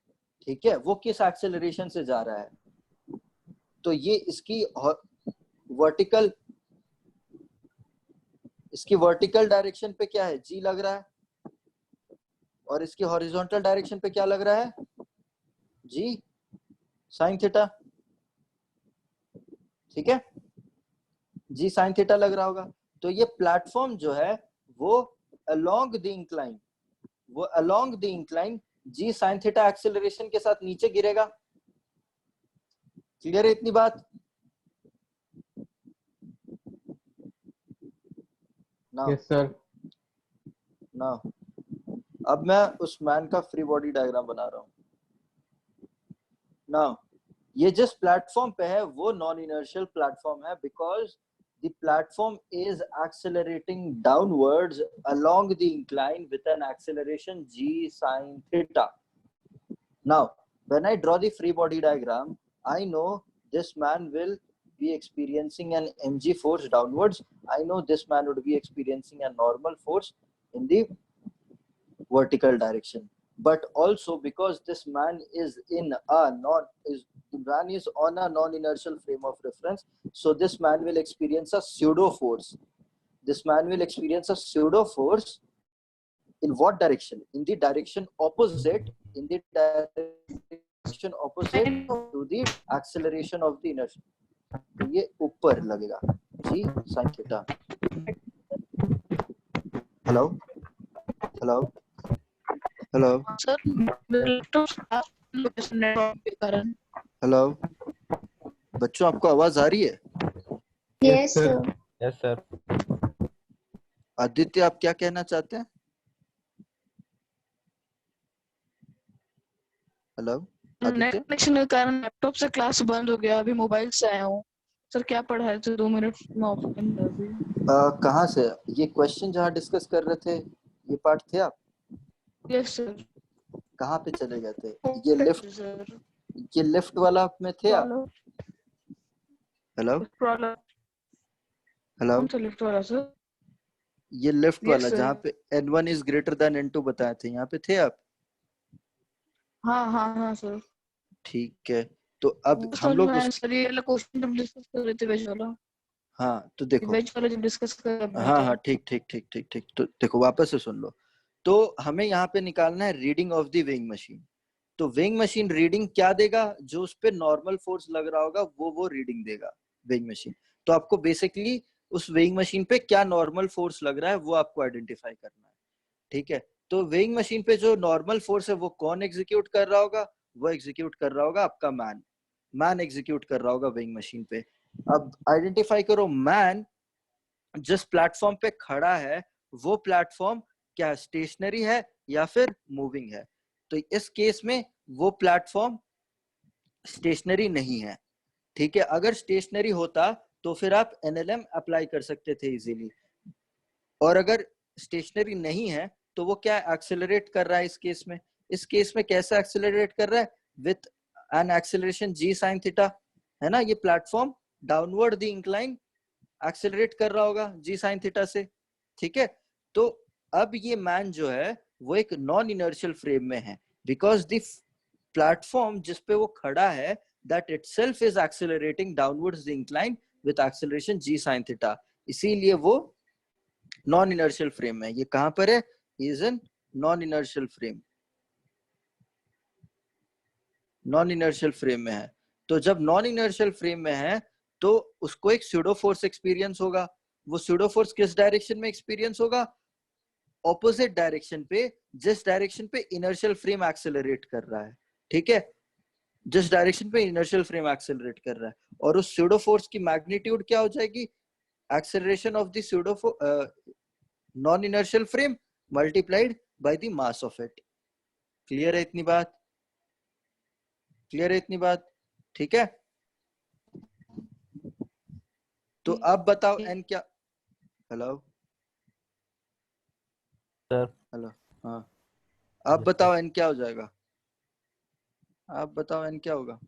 ठीक है, वो किस एक्सेलरेशन से जा रहा है? तो ये इसकी वर्टिकल डायरेक्शन पे क्या है? जी लग रहा है। और इसकी हॉरिजॉन्टल डायरेक्शन पे क्या लग रहा है? जी साइन थीटा। ठीक है, जी साइन थीटा लग रहा होगा। तो ये प्लेटफॉर्म जो है वो along the incline g sine theta acceleration के साथ नीचे गिरेगा। क्लियर है इतनी बात? Now yes sir. नाउ अब मैं उस मैन का फ्री बॉडी डायग्राम बना रहा हूँ। नाउ ये जिस प्लेटफॉर्म पे है वो नॉन इनर्शियल प्लेटफॉर्म है, because the platform is accelerating downwards along the incline with an acceleration g sin theta. Now when I draw the free body diagram, I know this man will be experiencing an mg force downwards. I know this man would be experiencing a normal force in the vertical direction, but also because this man is on a non-inertial frame of reference, so this man will experience a pseudo force. This man will experience a pseudo force in what direction? In the direction opposite to the acceleration of the inertia. ये ऊपर लगेगा जी sin theta. Hello hello hello hello बच्चों, आपको आवाज आ रही है? Yes, sir. Yes sir. Aditya, आप क्या कहना चाहते हैं? हेलो आदित्य। कनेक्शन के कारण लैपटॉप से क्लास बंद हो गया, अभी मोबाइल से आया हूँ। सर क्या पढ़ाए थे? 2 मिनट में ओपन कर दी। कहाँ से? ये क्वेश्चन जहाँ डिस्कस कर रहे थे, ये पार्ट थे आप? Yes sir. कहाँ पे चले गए थे? सर ये लिफ्ट वाला में थे आप? हेलो हेलो कौन सा लिफ्ट वाला सर? ये लिफ्ट Yes, वाला sir. जहाँ पे n1 is greater than n2 बताए थे, यहाँ पे थे आप? हाँ सर। ठीक है, तो अब हम लोग सर ये वाला क्वेश्चन जब डिस्कस कर रहे थे वेज वाला। हाँ तो देखो, वेज वाला जब डिस्कस कर रहे थे। हाँ ठीक, तो देखो वापस से सुन लो। तो हमें यहाँ पे निकालना है reading of the weighing machine. तो वेइंग मशीन रीडिंग क्या देगा? जो उस पे नॉर्मल फोर्स लग रहा होगा वो रीडिंग देगा वेइंग मशीन। तो आपको बेसिकली उस वेइंग मशीन पे क्या नॉर्मल फोर्स लग रहा है वो आपको आइडेंटिफाई करना है, ठीक है? तो वेइंग मशीन पे जो नॉर्मल फोर्स है वो कौन एग्जीक्यूट कर रहा होगा? वो एग्जीक्यूट कर रहा होगा आपका मैन एग्जीक्यूट कर रहा होगा वेइंग मशीन पे। अब आइडेंटिफाई करो, मैन जिस प्लेटफॉर्म पे खड़ा है वो प्लेटफॉर्म क्या स्टेशनरी है या फिर मूविंग है? तो इस केस में वो प्लेटफॉर्म स्टेशनरी नहीं है, ठीक है? अगर स्टेशनरी होता तो फिर आप एनएलएम अप्लाई कर सकते थे इजीली, और अगर स्टेशनरी नहीं है तो वो क्या एक्सेलरेट कर रहा है इस केस में? इस केस में कैसे एक्सेलरेट कर रहा है? With an acceleration g sine theta, है ना? ये platform downward the incline accelerate कर रहा होगा जी साइन थीटा से, ठीक है? तो अब ये मैन जो है वो एक नॉन इनर्शियल फ्रेम में है, बिकॉज द प्लेटफॉर्म जिस पे वो खड़ा है that itself is accelerating downwards the incline with acceleration g sine theta, इसीलिए वो नॉन इनर्शियल फ्रेम में। ये कहां पर है? Is in non inertial frame, non inertial frame में है। तो जब नॉन इनर्शियल फ्रेम में है तो उसको एक स्यूडो फोर्स एक्सपीरियंस होगा। वो स्यूडो फोर्स किस डायरेक्शन में एक्सपीरियंस होगा? ऑपोजिट डायरेक्शन पे, जिस डायरेक्शन पे इनर्शियल फ्रेम एक्सेलरेट कर रहा है, ठीक है? जिस डायरेक्शन पे इनर्शियल फ्रेम एक्सेलरेट कर रहा है, और उस स्यूडो फोर्स की मैग्नीट्यूड क्या हो जाएगी? Acceleration of the pseudo non inertial frame multiplied by the mass of it. Clear है इतनी बात? क्लियर है इतनी बात? ठीक है, तो अब बताओ n क्या? Hello sir. हेलो हाँ, अब बताओ n क्या हो जाएगा? आप बताओ n क्या होगा?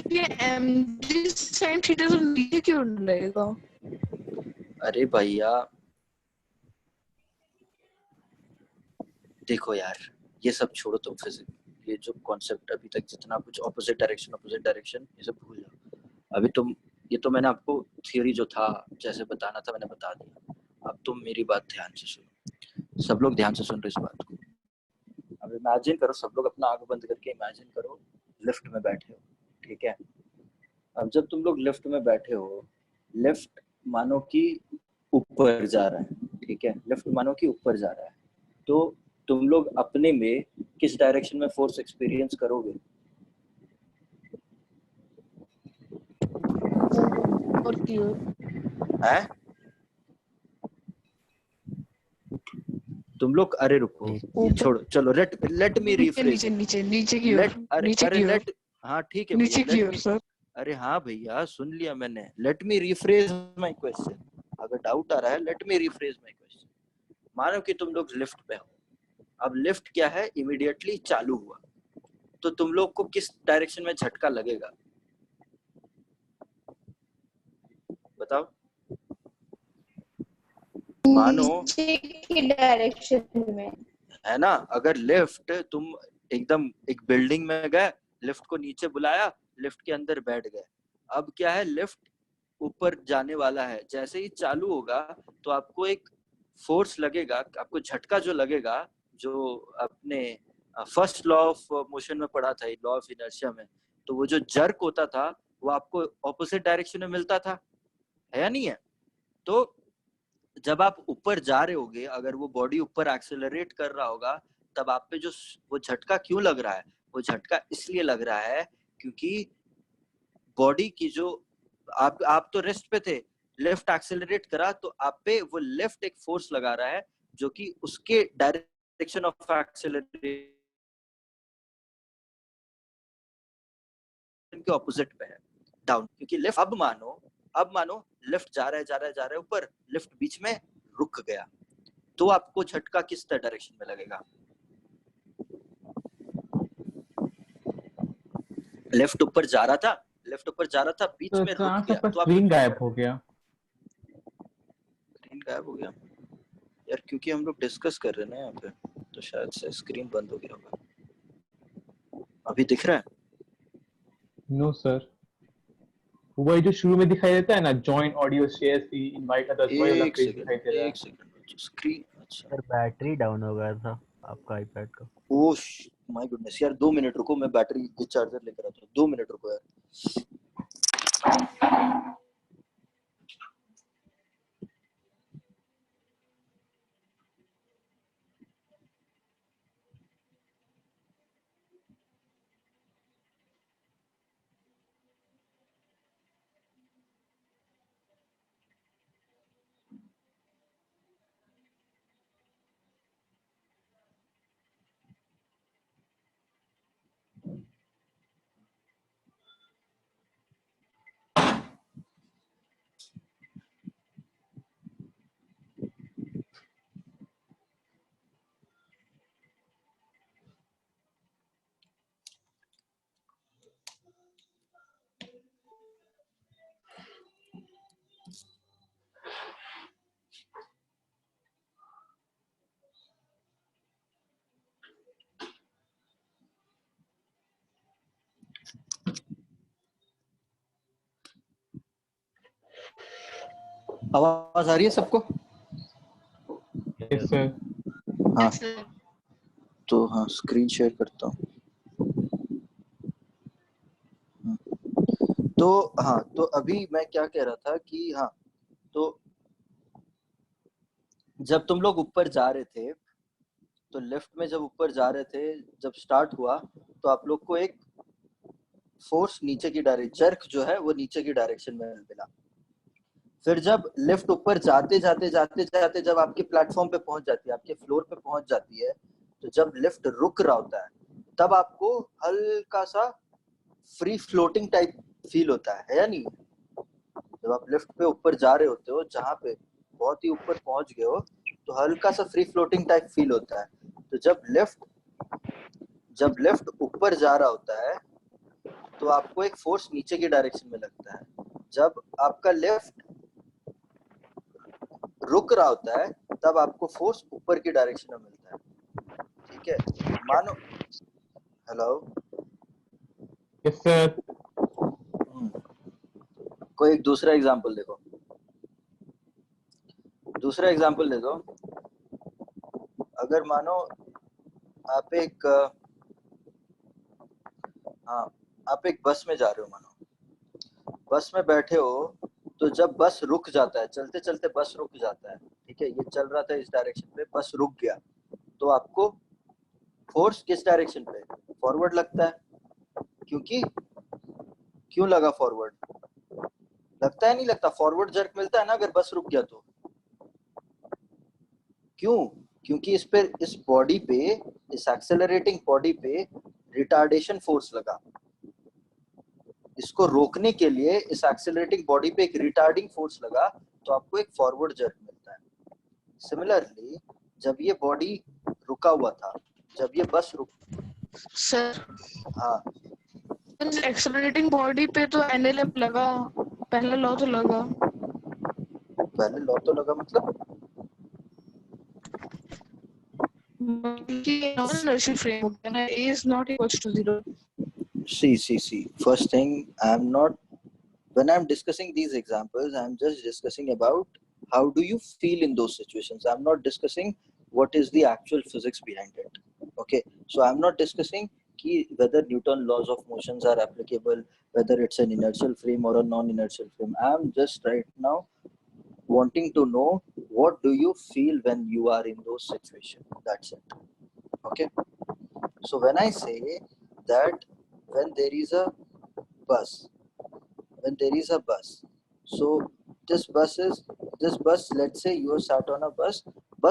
ये mg sin थीटा तो नीचे क्यों रहेगा? अरे भैया देखो यार, ये सब छोड़ो तुम फिजिक्स, ये जो कॉन्सेप्ट अभी तक जितना कुछ ऑपोजिट डायरेक्शन ये सब भूल जाओ। अभी तुम, ये तो मैंने आपको थ्योरी जो था जैसे बताना था मैंने बता दिया। अब तुम मेरी बात ध्यान से सुनो, सब लोग ध्यान से सुन रहे इस बात को। अब इमेजिन करो, सब लोग अपना आंख बंद करके इमेजिन करो लिफ्ट में बैठे हो, ठीक है? अब जब तुम लोग लिफ्ट में बैठे हो, लिफ्ट मानो कि ऊपर जा रहा है, ठीक है? लिफ्ट मानो कि ऊपर जा रहा है, तो तुम लोग अपने में किस डायरेक्शन में फोर्स एक्सपीरियंस करोगे? और की ओर। है तुम लोग, अरे रुको ये ऊपर छोड़ो, चलो लेट मी नीचे रिफ्रेज नीचे नीचे नीचे की ओर, लेट अरे नीचे अरे की ओर, लेट हाँ ठीक है भैया, नीचे की लेट ओर मी सर। अरे हाँ भैया सुन लिया मैंने, let me rephrase my question. अगर डाउट आ रहा है let me rephrase my question. मानो कि तुम लोग लिफ्ट पे हो, अब लिफ्ट क्या है, इमीडिएटली चालू हुआ, तो तुम लोग को किस डायरेक्शन में झटका लगेगा बताओ। मानो नीचे की डायरेक्शन में। है ना, अगर लिफ्ट तुम एकदम एक बिल्डिंग में गए, लिफ्ट को नीचे बुलाया, लिफ्ट के अंदर बैठ गए, अब क्या है लिफ्ट ऊपर जाने वाला है, जैसे ही चालू होगा तो आपको एक फोर्स लगेगा, आपको झटका जो लगेगा, जो अपने फर्स्ट लॉ ऑफ मोशन में पढ़ा था, लॉ ऑफ इनर्शिया में, तो वो जो जर्क होता था वो आपको ऑपोजिट डायरेक्शन में मिलता था, है या नहीं है। तो जब आप ऊपर जा रहे होगे, अगर वो बॉडी ऊपर एक्सेलरेट कर रहा होगा, तब आप पे जो वो झटका क्यों लग रहा है, वो झटका इसलिए लग रहा है क्योंकि बॉडी की जो आप तो रेस्ट पे थे, लेफ्ट एक्सेलरेट करा तो आप पे वो लेफ्ट एक फोर्स लगा रहा है जो कि उसके डायरेक्शन ऑफ एक्सेलरेशन के ऑपोजिट पे है, डाउन, क्योंकि लेफ्ट अब मानो लेफ्ट जा रहा है ऊपर, लिफ्ट बीच में रुक गया, तो आपको झटका किस डायरेक्शन में लगेगा। लेफ्ट ऊपर जा रहा था, बीच तो में रुक अचानक से गया, आपका तो स्क्रीन आपको गायब हो गया। स्क्रीन गायब हो गया यार, क्योंकि हम लोग डिस्कस कर रहे हैं ना यहाँ पे, तो शायद से स्क्रीन बंद हो गया होगा। अभी दिख रहा है? नो सर, वही जो शुरू में दिखाई देता है ना, जॉइन ऑडियो शेयर सी इनवाइट अदर्स, वही वाला पेज दिखाई दे रहा है। एक सेकंड स्क्रीन, अच्छा सर बैटरी डाउन हो गया था आपका आईपैड का। ओह माय गुडनेस यार, 2 मिनट रुको, मैं बैटरी चार्जर लेकर आता हूँ, 2 मिनट रुको यार। आवाज आ रही है सबको? Yes sir. हाँ तो हाँ स्क्रीन शेयर करता हूँ। तो हाँ, तो अभी मैं क्या कह रहा था कि हाँ, तो जब तुम लोग ऊपर जा रहे थे, तो लेफ्ट में जब ऊपर जा रहे थे, जब स्टार्ट हुआ तो आप लोग को एक फोर्स नीचे की डायरेक्शन, जर्क जो है वो नीचे की डायरेक्शन में मिला। फिर जब लिफ्ट ऊपर जाते जाते जब आपके प्लेटफॉर्म पे पहुंच जाती है, आपके फ्लोर पे पहुंच जाती है, तो जब लिफ्ट रुक रहा होता है, तब आपको हल्का सा फ्री फ्लोटिंग टाइप फील होता है या नहीं? जब आप लिफ्ट पे ऊपर जा रहे होते हो, जहाँ पे बहुत ही ऊपर पहुंच गए हो, तो हल्का सा फ्री फ्लोटिंग टाइप फील होता है। तो जब लिफ्ट ऊपर जा रहा होता है, तो आपको एक फोर्स नीचे की डायरेक्शन में लगता है। जब आपका लिफ्ट रुक रहा होता है, तब आपको फोर्स ऊपर की डायरेक्शन में मिलता है। ठीक है, मानो हेलो, यस सर। कोई एक दूसरा एग्जांपल देखो, दूसरा एग्जांपल ले दो। अगर मानो आप एक आप एक बस में जा रहे हो, मानो बस में बैठे हो, तो जब बस रुक जाता है, चलते चलते बस रुक जाता है, ठीक है, ये चल रहा था इस डायरेक्शन पे, बस रुक गया, तो आपको फोर्स किस डायरेक्शन पे, फॉरवर्ड लगता है, क्योंकि क्यों लगा फॉरवर्ड? लगता है नहीं लगता? फॉरवर्ड जर्क मिलता है ना अगर बस रुक गया तो। क्यों? क्योंकि इस पे, इस बॉडी पे, इस एक्सेलरेटिंग बॉडी पे रिटार्डेशन फोर्स लगा। इसको रोकने के लिए इस एक्सेलरेटिंग बॉडी पे एक रिटार्डिंग फोर्स लगा, तो आपको एक फॉरवर्ड जर्क मिलता है। सिमिलरली जब ये बॉडी रुका हुआ था, जब ये बस रुक, सर हाँ एक्सेलरेटिंग बॉडी पे तो एनएलएम लगा, पहला लॉ तो लगा। पहले लॉ तो लगा मतलब कि नॉन इनर्शियल फ्रेम हो गया ना, A is not equals to 0. see first thing, I'm not, when I'm discussing these examples, I'm just discussing about how do you feel in those situations. I'm not discussing what is the actual physics behind it. Okay, so I'm not discussing whether Newton laws of motions are applicable, whether it's an inertial frame or a non-inertial frame. I'm just right now wanting to know what do you feel when you are in those situations. That's it. Okay, so when I say that when there is a bus, so this bus, let's say you are sat on a bus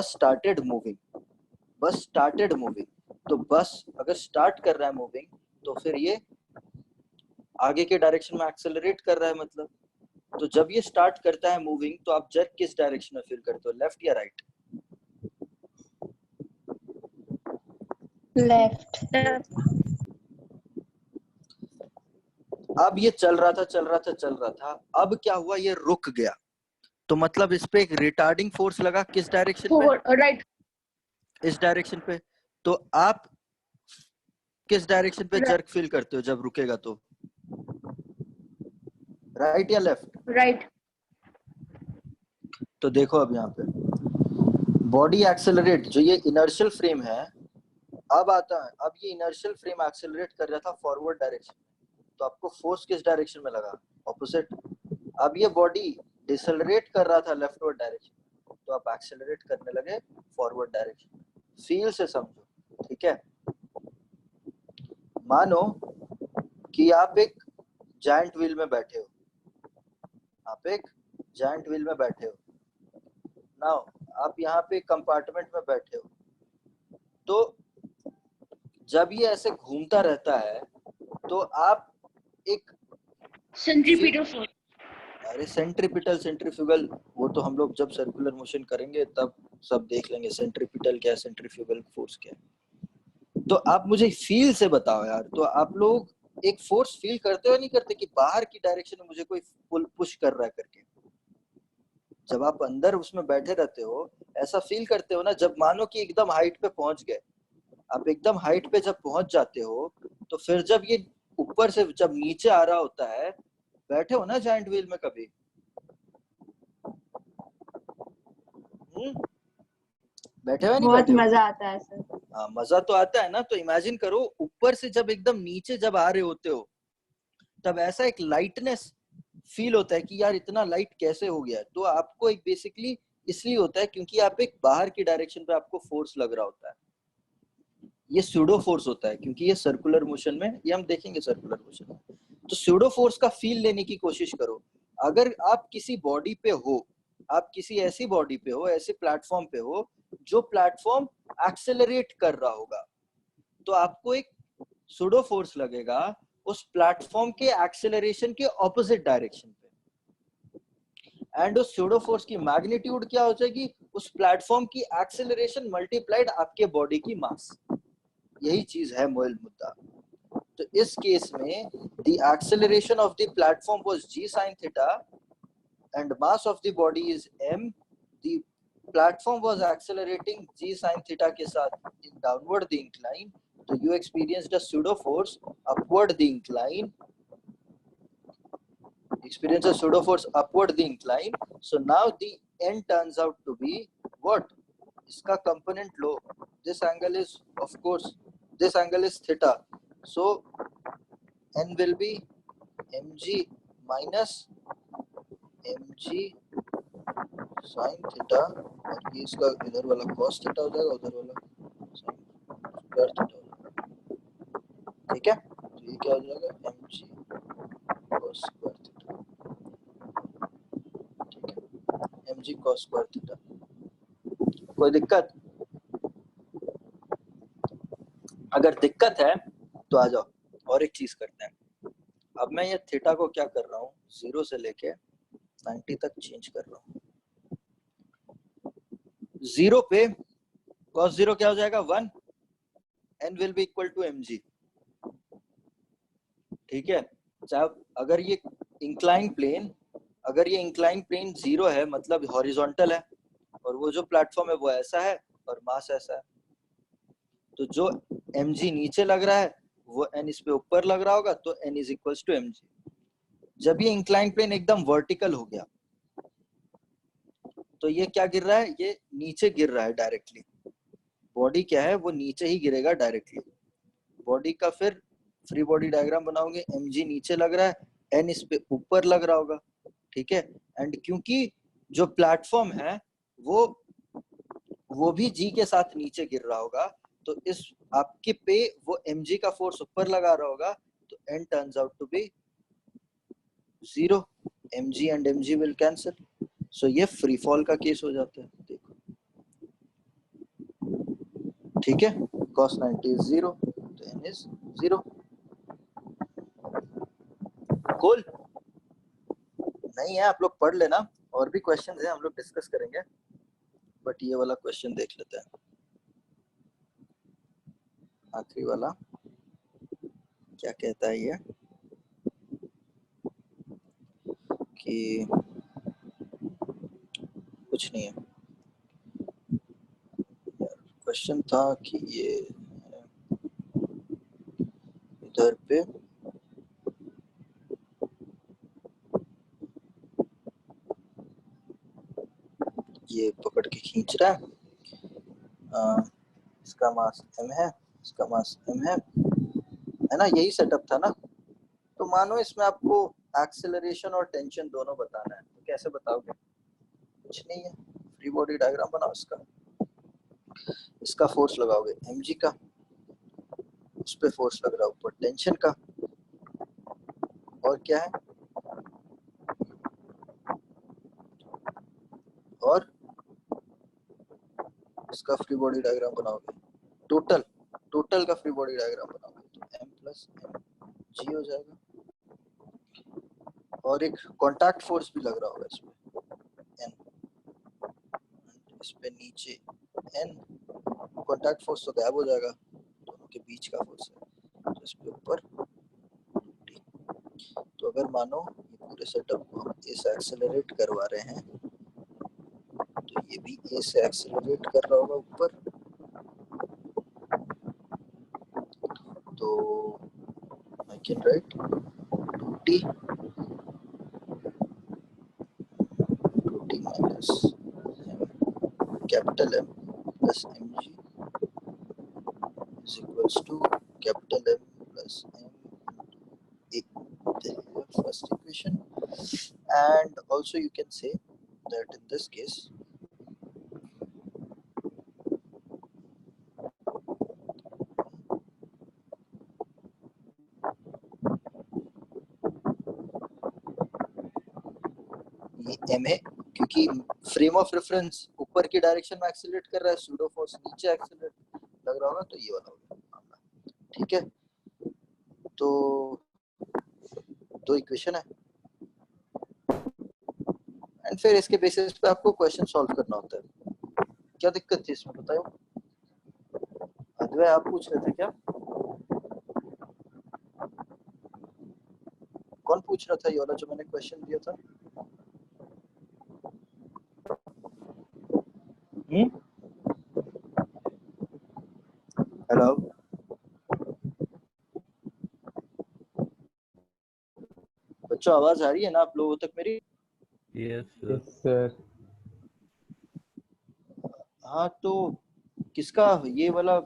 started moving, तो बस अगर स्टार्ट कर रहा है मूविंग, तो फिर ये आगे के डायरेक्शन में एक्सेलरेट कर रहा है मतलब। तो जब ये स्टार्ट करता है मूविंग, तो आप जर्क किस डायरेक्शन में फील करते हो, लेफ्ट या राइट? लेफ्ट। अब ये चल रहा था, अब क्या हुआ, ये रुक गया, तो मतलब इस पे एक रिटार्डिंग फोर्स लगा, किस डायरेक्शन पे? राइट। इस डायरेक्शन पे। तो आप किस डायरेक्शन पे जर्क फील करते हो जब रुकेगा तो, राइट या लेफ्ट? राइट। तो देखो अब यहाँ पे बॉडी एक्सेलरेट, जो ये इनर्शियल फ्रेम है, अब आता है, अब ये इनर्शियल फ्रेम एक्सेलरेट कर रहा था फॉरवर्ड डायरेक्शन, तो आपको फोर्स किस डायरेक्शन में लगा, ऑपोजिट। अब ये बॉडी डिसेलरेट कर रहा था लेफ्टवर्ड डायरेक्शन, तो आप एक्सेलरेट करने लगे फॉरवर्ड डायरेक्शन। फील से समझो, ठीक है? मानो कि आप एक जायंट व्हील में बैठे हो, नाउ आप यहाँ पे कंपार्टमेंट में बैठे हो, तो जब ये ऐसे घूमता रहता है, तो आप एक सेंट्रीपिटल फोर्स। अरे सेंट्रीफ्यूगल वो तो हम लोग जब सर्कुलर मोशन करेंगे तब सब देख लेंगे, सेंट्रीपिटल क्या है, सेंट्रीफ्यूगल फोर्स क्या है। तो आप मुझे फील से बताओ यार, तो आप लोग एक फोर्स फील करते हो नहीं करते कि बाहर की डायरेक्शन में मुझे कोई पुश कर रहा है करके? जब आप अंदर उसमें बैठे रहते हो, ऐसा फील करते हो ना? जब मानो कि एकदम हाइट पे पहुंच गए, आप एकदम हाइट पे जब पहुंच जाते हो, तो फिर जब ये ऊपर से जब नीचे आ रहा होता है, बैठे हो ना जायंट व्हील में कभी? बैठे हो नहीं? बहुत बैठे हो? मजा आता है सर। हाँ, मजा तो आता है ना। तो इमेजिन करो ऊपर से जब एकदम नीचे जब आ रहे होते हो, तब ऐसा एक लाइटनेस फील होता है कि यार इतना लाइट कैसे हो गया। तो आपको एक बेसिकली इसलिए होता है क्योंकि आप एक बाहर की डायरेक्शन पे आपको फोर्स लग रहा होता है। ये स्यूडो फोर्स होता है, क्योंकि ये सर्कुलर मोशन में, ये हम देखेंगे सर्कुलर मोशन में। तो स्यूडो फोर्स का फील लेने की कोशिश करो। अगर आप किसी बॉडी पे हो, आप किसी ऐसी बॉडी पे हो, ऐसे प्लेटफॉर्म पे हो जो प्लेटफॉर्म एक्सेलरेट कर रहा होगा, तो आपको एक स्यूडो फोर्स लगेगा उस प्लेटफॉर्म के एक्सेलरेशन के ऑपोजिट डायरेक्शन पे। एंड उस स्यूडो फोर्स की मैग्नीट्यूड क्या हो जाएगी? उस प्लेटफॉर्म की एक्सेलरेशन मल्टीप्लाइड आपके बॉडी की मास। यही चीज है मूल मुद्दा। तो इस केस में the acceleration of the platform was g sin theta and mass of the body is m. The platform was accelerating g sin theta के साथ in downward the incline, so you experienced a pseudo force upward the incline, so now the n turns out to be what? इसका component low, this angle is, of course, this angle is theta, so n will be mg minus mg sin theta, और ये इसका इधर वाला cos theta हो जाएगा, उधर वाला sin square theta हो जाएगा। ठीक है, तो ये क्या हो जाएगा? mg cos square theta। mg cos square theta. कोई दिक्कत? अगर दिक्कत है तो आ जाओ, और एक चीज करते हैं। अब मैं ये थीटा को क्या कर रहा हूँ, 0 से लेके 90 तक चेंज कर रहा हूँ। 0 पे cos 0 क्या हो जाएगा, 1, n will be equal to mg। ठीक है, चाहे अगर ये इंक्लाइन प्लेन, अगर ये इंक्लाइन प्लेन 0 है मतलब हॉरिजॉन्टल है, और वो जो प्लेटफॉर्म है वो ऐसा है और मास ऐसा है, तो जो mg नीचे लग रहा है वो n इस पे ऊपर लग रहा होगा, तो n is equals to mg। जब ये इंक्लाइन प्लेन एकदम वर्टिकल हो गया तो ये क्या गिर रहा है, ये नीचे गिर रहा है डायरेक्टली। बॉडी क्या है, वो नीचे ही गिरेगा डायरेक्टली। बॉडी का फिर फ्री बॉडी डायग्राम बनाओगे, mg नीचे लग रहा है, n इस पे ऊपर लग रहा होगा। ठीक है, एंड क्योंकि जो प्लेटफॉर्म है वो भी g के साथ नीचे गिर रहा होगा, तो इस आपके पे वो mg का फोर्स ऊपर लगा रहा होगा, तो n turns out to be 0। mg and mg will cancel, so ये फ्री फॉल का केस हो जाता है। देखो, ठीक है, cos 90 is 0, तो n is 0। कूल नहीं है, आप लोग पढ़ लेना, और भी क्वेश्चंस हैं हम लोग डिस्कस करेंगे, बट ये वाला क्वेश्चन देख लेते हैं, आखिरी वाला क्या कहता है ये कि कुछ नहीं है। क्वेश्चन था कि ये इधर पे ये पकड़ के खींच रहा है, इसका मास m है, इसका मास m है ना, यही सेटअप था ना। तो मानो इसमें आपको एक्सेलरेशन और टेंशन दोनों बताना है, तो कैसे बताओगे? कुछ नहीं है, फ्री बॉडी डायग्राम बनाओ इसका फोर्स लगाओगे mg का, उस पे फोर्स लग रहा है ऊपर टेंशन का, और क्या है, और इसका फ्री बॉडी डायग्राम बनाओगे, टोटल का फ्री बॉडी डायग्राम बनाओगे, तो m प्लस mg हो जाएगा। और एक कांटेक्ट फोर्स भी लग रहा होगा इसमें, n, इस पे नीचे n, कांटेक्ट फोर्स तो गायब हो जाएगा, दोनों के बीच का फोर्स है, तो इस पे ऊपर t। तो अगर मानो ये पूरे सेटअप को हम a से एक्सेलरेट करवा रहे हैं, तो ये भी a से एक्सेलरेट कर रहा होगा ऊपर, तो I can write 2t minus capital M plus mg is equals to capital M plus m into a. This is the first equation, and also you can say that in this case ये m है, क्योंकि फ्रेम ऑफ रेफरेंस ऊपर की डायरेक्शन में एक्सेलरेट कर रहा है, सूडो फोर्स नीचे एक्सेलरेट लग रहा होगा, तो ये वाला होगा मामला। ठीक है, तो दो इक्वेशन है, एंड फिर इसके बेसिस पे आपको क्वेश्चन सॉल्व करना होता है। क्या दिक्कत थी इसमें बताओ? अद्वै आप पूछ रहे थे क्या? कौन पूछ रहा था ये वाला जो मैंने क्वेश्चन दिया था? हेलो, बच्चों आवाज आ रही है ना आप लोगों तक मेरी? Yes sir. हाँ, तो किसका ये वाला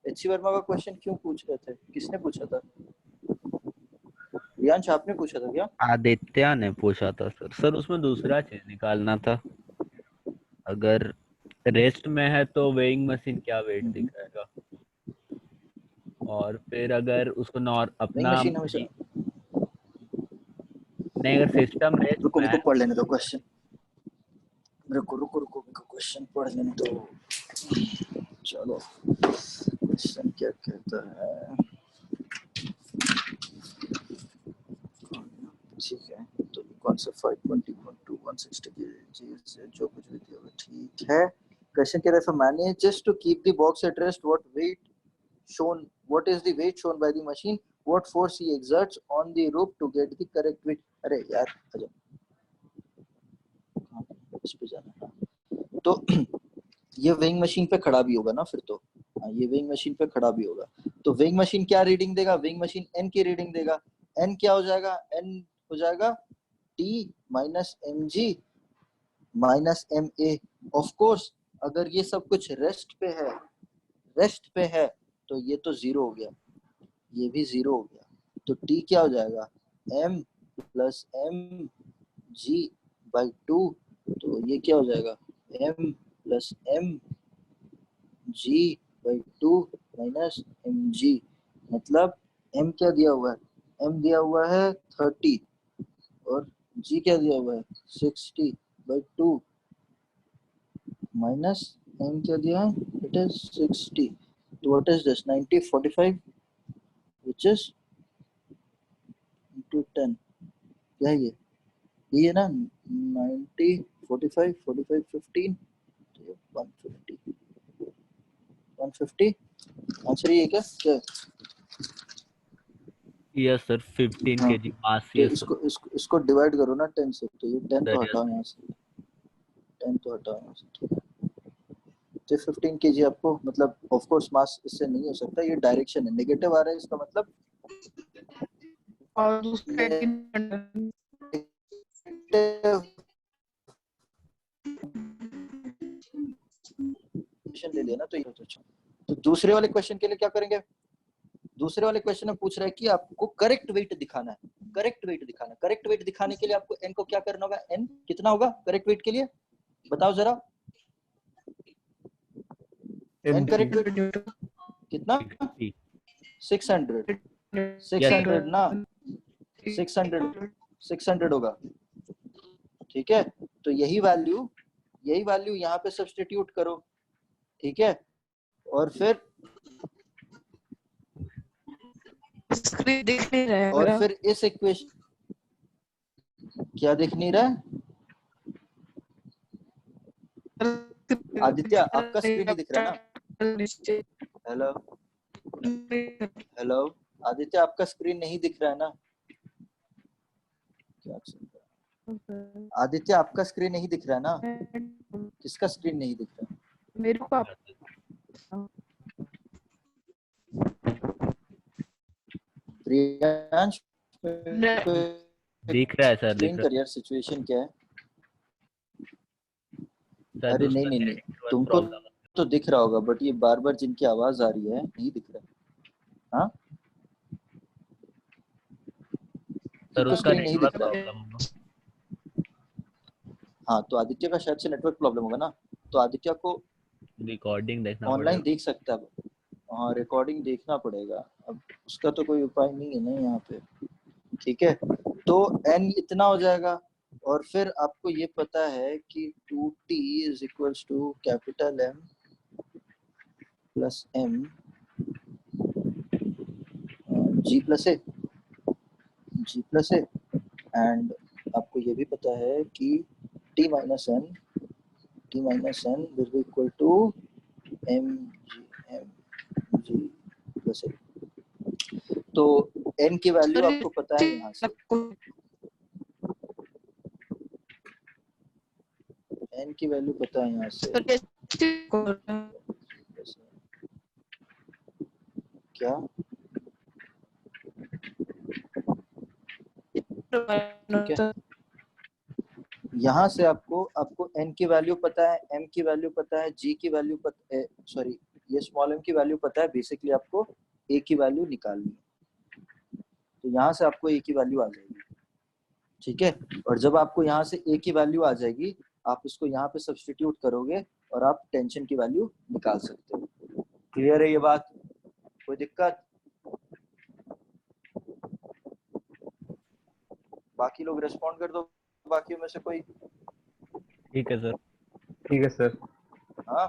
एच वर्मा का क्वेश्चन क्यों पूछ रहे थे? किसने पूछा था? रियांश आपने पूछा था क्या? आदित्य ने पूछा था सर उसमें दूसरा चीज निकालना था। अगर रेस्ट में है तो वेइंग मशीन क्या वेट दिखाएगा, और फिर अगर उसको अपना मशीन हमेशा, नहीं, अगर सिस्टम रेस्ट रुको में मेरे को है पढ़ लेने दो क्वेश्चन, रुको रुको रुको क्वेश्चन पढ़ लेने तो चलो क्वेश्चन क्या कहता है ठीक है तो कौन सा 520.2 160 kg से जो कुछ भी दिया हुआ ठीक है क्वेश्चन कह रहा है manage just to keep the box at rest what is the weight shown by the machine what force he exerts on the rope to get the correct weight अरे यार आजा इस पे जाना तो ये वेइंग मशीन पे खड़ा भी होगा ना फिर तो ये वेइंग मशीन पे खड़ा भी होगा तो वेइंग मशीन क्या रीडिंग देगा वेइंग मशीन n की रीडिंग देगा n क्या हो जाएगा n हो जाएगा t minus mg minus ma of course अगर ये सब कुछ रेस्ट पे है तो ये तो जीरो हो गया ये भी जीरो हो गया तो t क्या हो जाएगा m plus m g by 2 तो ये क्या हो जाएगा m plus m g by 2 minus mg मतलब m क्या दिया हुआ है m दिया हुआ है 30 और g क्या दिया हुआ है 60 बाई 2 माइनस m क्या दिया है इट इज 60 तो what is this 90 45 which is into 10 क्या है ये ना 90 45 45 15 तो 150 आंसर ये क्या क्या यस सर 15 हाँ, kg मास तो यस इसको डिवाइड करो ना 10 से तो ये 10 तो सर हटाओ यहाँ से 10 तो हटाओ यहाँ से ठीक है तो 15 केजी आपको मतलब ऑफ कोर्स मास इससे नहीं हो सकता ये डायरेक्शन है नेगेटिव आ रहा है इसका मतलब और दूसरा ले लिया ना तो ये तो अच्छा तो दूसरे वाले क्वेश्चन के लिए क्या करेंगे दूसरे वाले क्वेश्चन में पूछ रहा है कि आपको करेक्ट वेट दिखाना है करेक्ट वेट दिखाने के लिए आपको n को क्या करना होगा n कितना होगा करेक्ट वेट के लिए बताओ जरा n करेक्ट वेट कितना 600 ना 600 होगा ठीक है तो यही वैल्यू यहाँ पे सब्स्टिट्यूट करो ठीक है और फिर स्क्रीन दिख नहीं रहा है और मेरा। फिर इस इक्वेशन क्या दिख नहीं रहा है आदित्य आपका स्क्रीन नहीं दिख रहा ना हेलो आदित्य आपका स्क्रीन नहीं दिख रहा है ना क्या चल रहा है आदित्य आपका स्क्रीन नहीं दिख रहा है ना किसका स्क्रीन नहीं दिख रहा है मेरे को आप प्रियांश दिख रहा है सर दिख एक्सप्लेन रहा कर यार सिचुएशन क्या है है अरे उसका नहीं network तुमको problem है। तो दिख रहा होगा बट ये बार बार जिनकी आवाज आ रही है नहीं दिख रहा हाँ सर तो उसका स्क्रीन नहीं नेटवर्क दिख रहा है प्रॉब्लम होगा हाँ तो आदित्य का शायद से नेटवर्क प्रॉब्लम होगा ना तो आदित्य को रिकॉर्डिंग देखना ऑनलाइन पड़ेगा देख सकता है हाँ रिकॉर्डिंग देखना पड़ेगा अब उसका तो कोई उपाय नहीं है ना यहाँ पे ठीक है तो n इतना हो जाएगा और फिर आपको ये पता है कि 2t is equals to capital M plus M G plus A and आपको ये भी पता है कि t minus n will be equal to mg plus A तो n की वैल्यू आपको पता है यहाँ से n की वैल्यू पता है यहाँ से क्या यहाँ से आपको n की वैल्यू पता है m की वैल्यू पता है g की वैल्यू पता है सॉरी ये स्मॉल m की वैल्यू पता है बेसिकली आपको a की वैल्यू निकालनी है तो यहाँ से आपको a की वैल्यू आ जाएगी ठीक है और जब आपको यहाँ से a की वैल्यू आ जाएगी आप इसको यहाँ पे सब्स्टिट्यूट करोगे और आप टेंशन की वैल्यू निकाल सकते हो क्लियर है ये बात कोई दिक्कत बाकी लोग रिस्पॉन्ड कर दो बाकी में से कोई ठीक है सर ठीक है सर। हाँ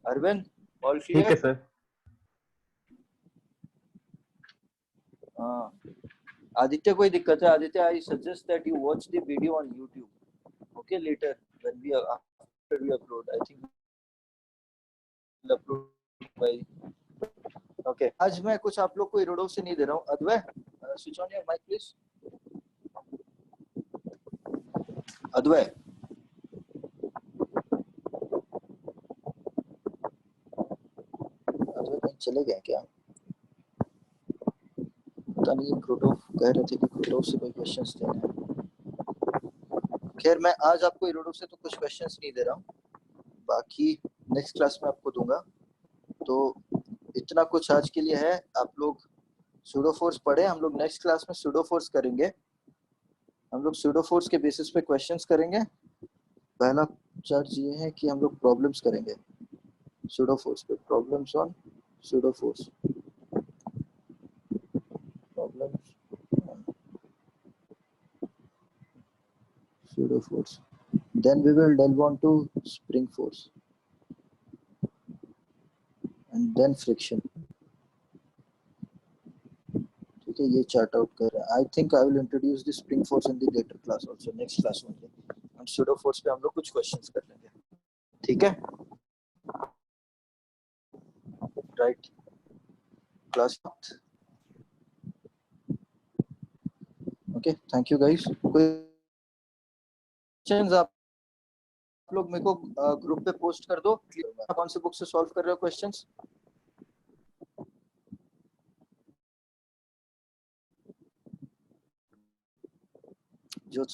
अरविंद, ऑल ठीक है क्लियर? सर। हाँ आदित्य, कोई दिक्कत है? Aditya, I suggest that you watch the video on YouTube. Okay, later when we are after we upload, I think we'll upload by. Okay, आज मैं कुछ आप लोग को इरोडो से नहीं दे रहा हूँ. Advait, switch on your mic please. Advait, Advait कहीं चले गए क्या? पता नहीं, क्रोटोफ कह रहे थे कि क्रोटोफ से कोई क्वेश्चंस देने हैं. खैर मैं आज आपको इरोडो से तो कुछ क्वेश्चंस नहीं दे रहा हूँ, बाकी नेक्स्ट क्लास में आपको दूंगा. तो इतना कुछ आज के लिए है. आप लोग सूडो फोर्स पढ़े. हम लोग नेक्स्ट क्लास में सूडो फोर्स करेंगे. हम लोग सूडो फोर्स के बेसिस पे क्वेश्चंस करेंगे. पहला चार्ज ये है कि हम लोग प्रॉब्लम्स करेंगे सूडो फोर्स पे. Problems on pseudo force. Problems pseudo force. Then we will delve on to spring force and then friction. ठीक है, ये चार्ट आउट कर रहे हैं. I think I will introduce the spring force in the later class also. Next class में हम सूडो फोर्स पे हम लोग कुछ क्वेश्चंस कर लेंगे. ठीक है, right? Class okay. Thank you guys. कोई क्वेश्चंस आप लोग मेरे को ग्रुप पे पोस्ट कर दो. कौन से बुक से सॉल्व कर रहे हो क्वेश्चंस? जो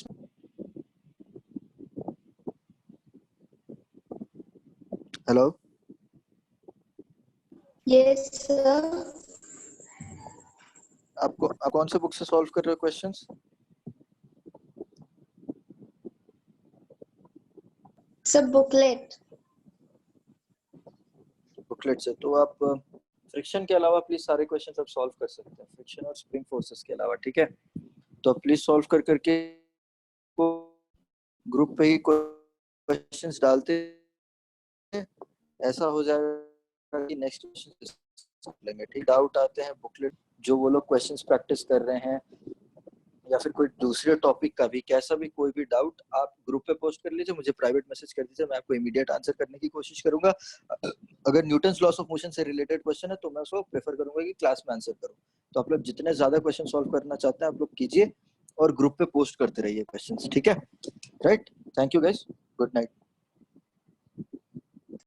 हेलो, Yes, sir. आप कौन से बुक से सॉल्व कर रहे हो क्वेश्चंस? सब बुकलेट. बुकलेट से. तो आप फ्रिक्शन के अलावा प्लीज सारे क्वेश्चंस आप सॉल्व कर सकते हैं, फ्रिक्शन और स्प्रिंग फोर्सेस के अलावा. ठीक है, तो प्लीज सॉल्व कर करके ग्रुप पे ही क्वेश्चंस डालते हैं. ऐसा हो जाएगा कि नेक्स्ट क्वेश्चन लेंगे. ठीक, डाउट आते हैं बुकलेट जो वो लोग क्वेश्चंस प्रैक्टिस कर रहे हैं या फिर कोई दूसरे टॉपिक का भी, कैसा भी कोई भी डाउट आप ग्रुप पे पोस्ट कर लीजिए, मुझे प्राइवेट मैसेज कर दीजिए. मैं आपको इमीडिएट आंसर करने की कोशिश करूंगा. अगर न्यूटन्स लॉस ऑफ मोशन से रिलेटेड क्वेश्चन है तो मैं उसको प्रेफर करूंगा कि क्लास में आंसर करूं. तो आप लोग जितने ज्यादा क्वेश्चन सॉल्व करना चाहते हैं आप लोग कीजिए और ग्रुप पे पोस्ट करते रहिए क्वेश्चंस. ठीक है, right? Thank you guys, good night.